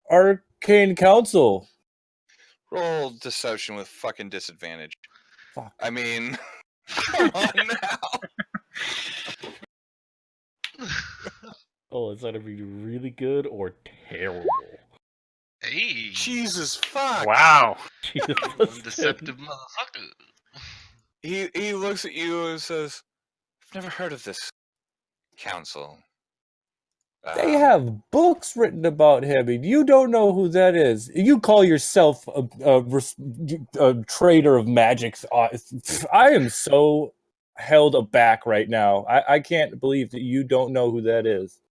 Arcane Council. Roll deception with fucking disadvantage. Fuck. I mean, come on now. Oh, it's either be really good or terrible. Hey. Jesus fuck. Wow. Deceptive motherfucker. He looks at you and says, I've never heard of this council. They have books written about him, and you don't know who that is. You call yourself a trader of magic. I am so held aback right now. I can't believe that you don't know who that is.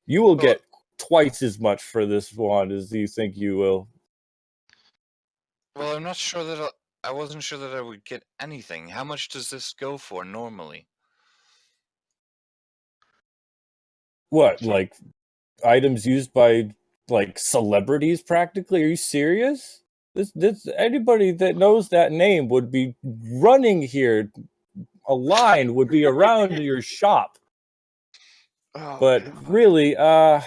You will get twice as much for this wand as you think you will. Well, I'm not sure that I wasn't sure that I would get anything. How much does this go for normally? What, like items used by like celebrities practically? Are you serious? This anybody that knows that name would be running here. A line would be around your shop. But really, I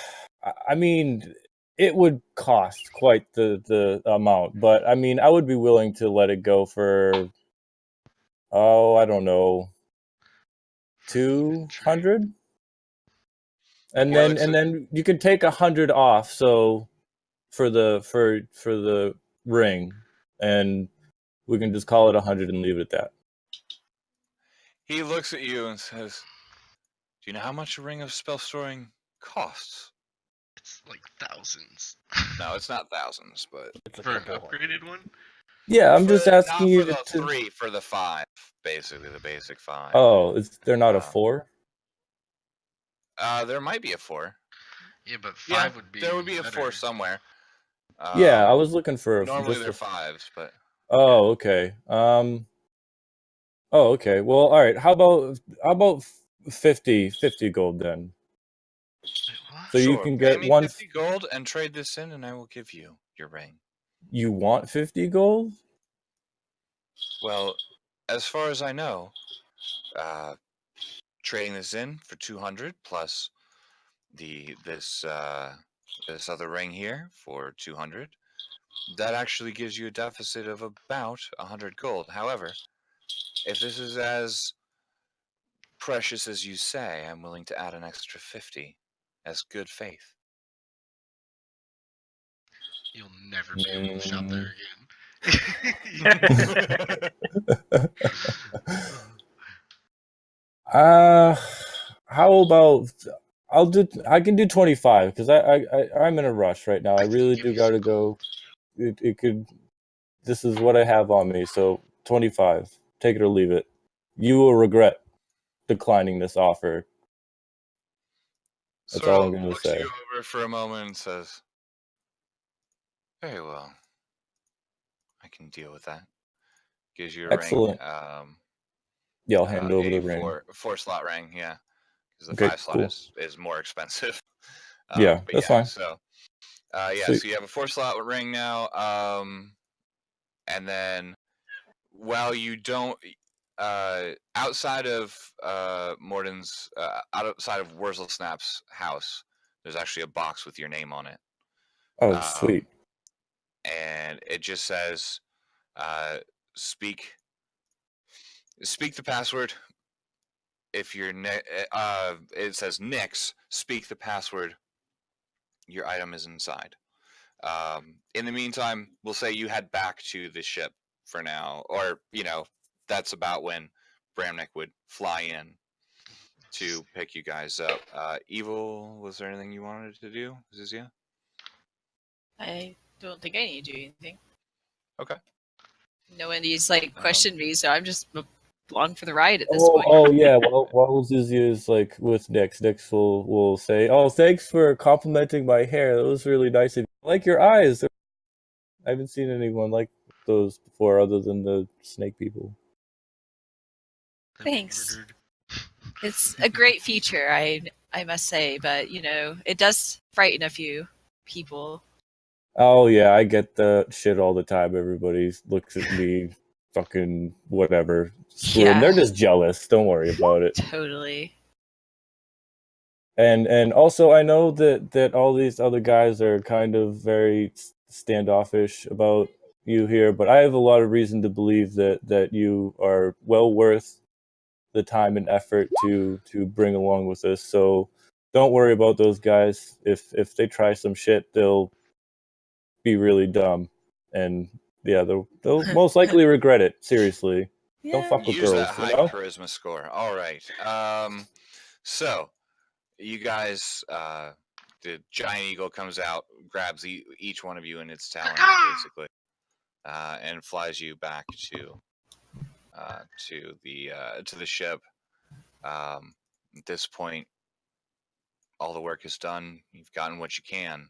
mean, it would cost quite the amount. But I mean, I would be willing to let it go for, I don't know, 200. And then you can take 100 off. So for the ring, and we can just call it 100 and leave it at that. He looks at you and says, "Do you know how much a ring of spell storing costs?" It's like thousands. No, it's not thousands, but It's For an upgraded one? Yeah, I'm just asking you not for to. the 3, for the 5, basically the basic 5. Oh, they're not a 4? There might be a 4. Yeah, but 5 would be. There would be a better. 4 somewhere. Yeah, I was looking for normally just they're 5s, but. Oh, okay. Oh, okay. Well, all right. How about 50 gold then? So sure. you can Pay get me 50 gold and trade this in, and I will give you your ring. You want 50 gold? Well, as far as I know, trading this in for 200 plus this other ring here for 200, that actually gives you a deficit of about 100 gold. However, if this is as precious as you say, I'm willing to add an extra 50 as good faith. You'll never be able to shop there again. How about I can do 25 because I'm in a rush right now. I really do gotta go. This is what I have on me, so 25. Take it or leave it. You will regret declining this offer. That's all I'm going to say. Looks you over for a moment and says, "Very well. I can deal with that." Gives you a Excellent. ring. Yeah, I'll hand over the ring. 4-slot ring, yeah. Because the Okay, 5-slot cool. is more expensive. Yeah, that's fine. So, Sweet. so you have a 4-slot ring now. And then, while you don't, outside of Morden's, outside of Wurzel-Snap's house, there's actually a box with your name on it. Oh, sweet. And it just says, speak the password. If you're it says Nix, speak the password. Your item is inside. In the meantime, we'll say you head back to the ship for now, or that's about when Bramnick would fly in to pick you guys up. Evil, was there anything you wanted to do, Zizia? I don't think I need to do anything. Okay. No one needs questioned me, so I'm just along for the ride at this point. Oh yeah. While Zizia is with Nix will say, "Oh, thanks for complimenting my hair. That was really nice of you. I like your eyes. I haven't seen anyone like those before, other than the snake people." Thanks. It's a great feature, I must say, but it does frighten a few people. Oh yeah, I get that shit all the time. Everybody looks at me, fucking whatever. Yeah. They're just jealous. Don't worry about it. Totally. And also, I know that all these other guys are kind of very standoffish about you here, but I have a lot of reason to believe that you are well worth the time and effort to bring along with us. So don't worry about those guys. If they try some shit, they'll be really dumb, and yeah, they'll most likely regret it. Seriously, don't fuck with Use girls. that high charisma score. All right. So you guys, the giant eagle comes out, grabs each one of you in its talons, basically, and flies you back to the ship. At this point, all the work is done. You've gotten what you can.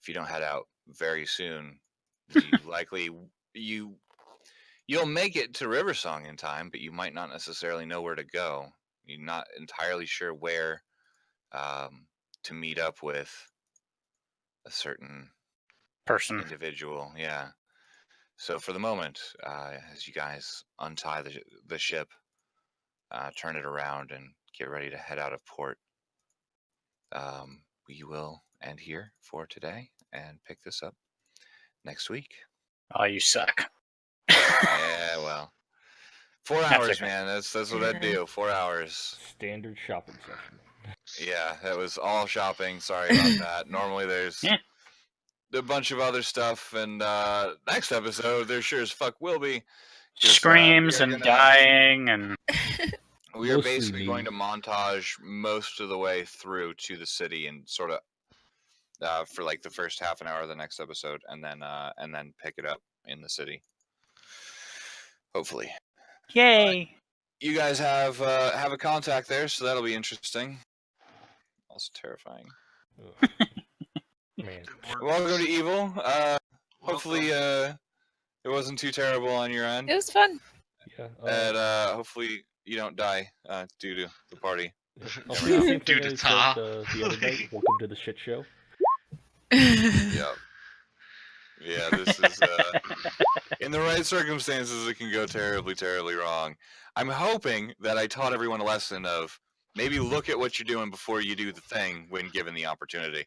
If you don't head out very soon, you'll make it to Riversong in time, but you might not necessarily know where to go. You're not entirely sure where to meet up with a certain Person. individual. Yeah. So for the moment, as you guys untie the ship, turn it around, and get ready to head out of port, we will end here for today and pick this up next week. Oh, you suck. Yeah, well, 4 That's hours, okay. man. That's what I do. 4 hours. Standard shopping session. Yeah, that was all shopping. Sorry about that. Normally there's Yeah. a bunch of other stuff, and next episode there sure as fuck will be. Screams and dying and. We are Mostly basically me. going to montage most of the way through to the city, and sort of for like the first half an hour of the next episode, and then pick it up in the city. Hopefully. Yay! You guys have a contact there, so that'll be interesting. Also terrifying. Man. Welcome to Evil. Hopefully it wasn't too terrible on your end. It was fun. Yeah. And hopefully you don't die due to the party. I'll say the same Due thing to I said Ta. the other night. Welcome to the shit show. Yeah. Yeah, this is in the right circumstances it can go terribly, terribly wrong. I'm hoping that I taught everyone a lesson of maybe look at what you're doing before you do the thing when given the opportunity.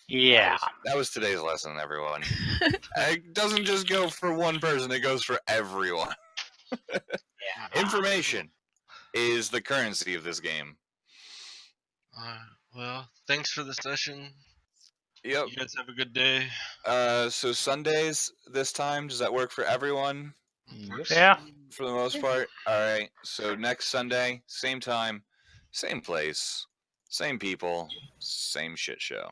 Yeah. That was today's lesson, everyone. It doesn't just go for one person, it goes for everyone. Yeah. Information is the currency of this game. Well, thanks for the session. Yep. You guys have a good day. So Sundays this time, does that work for everyone? Yeah. For the most part? Alright, so next Sunday, same time, same place, same people, same shit show.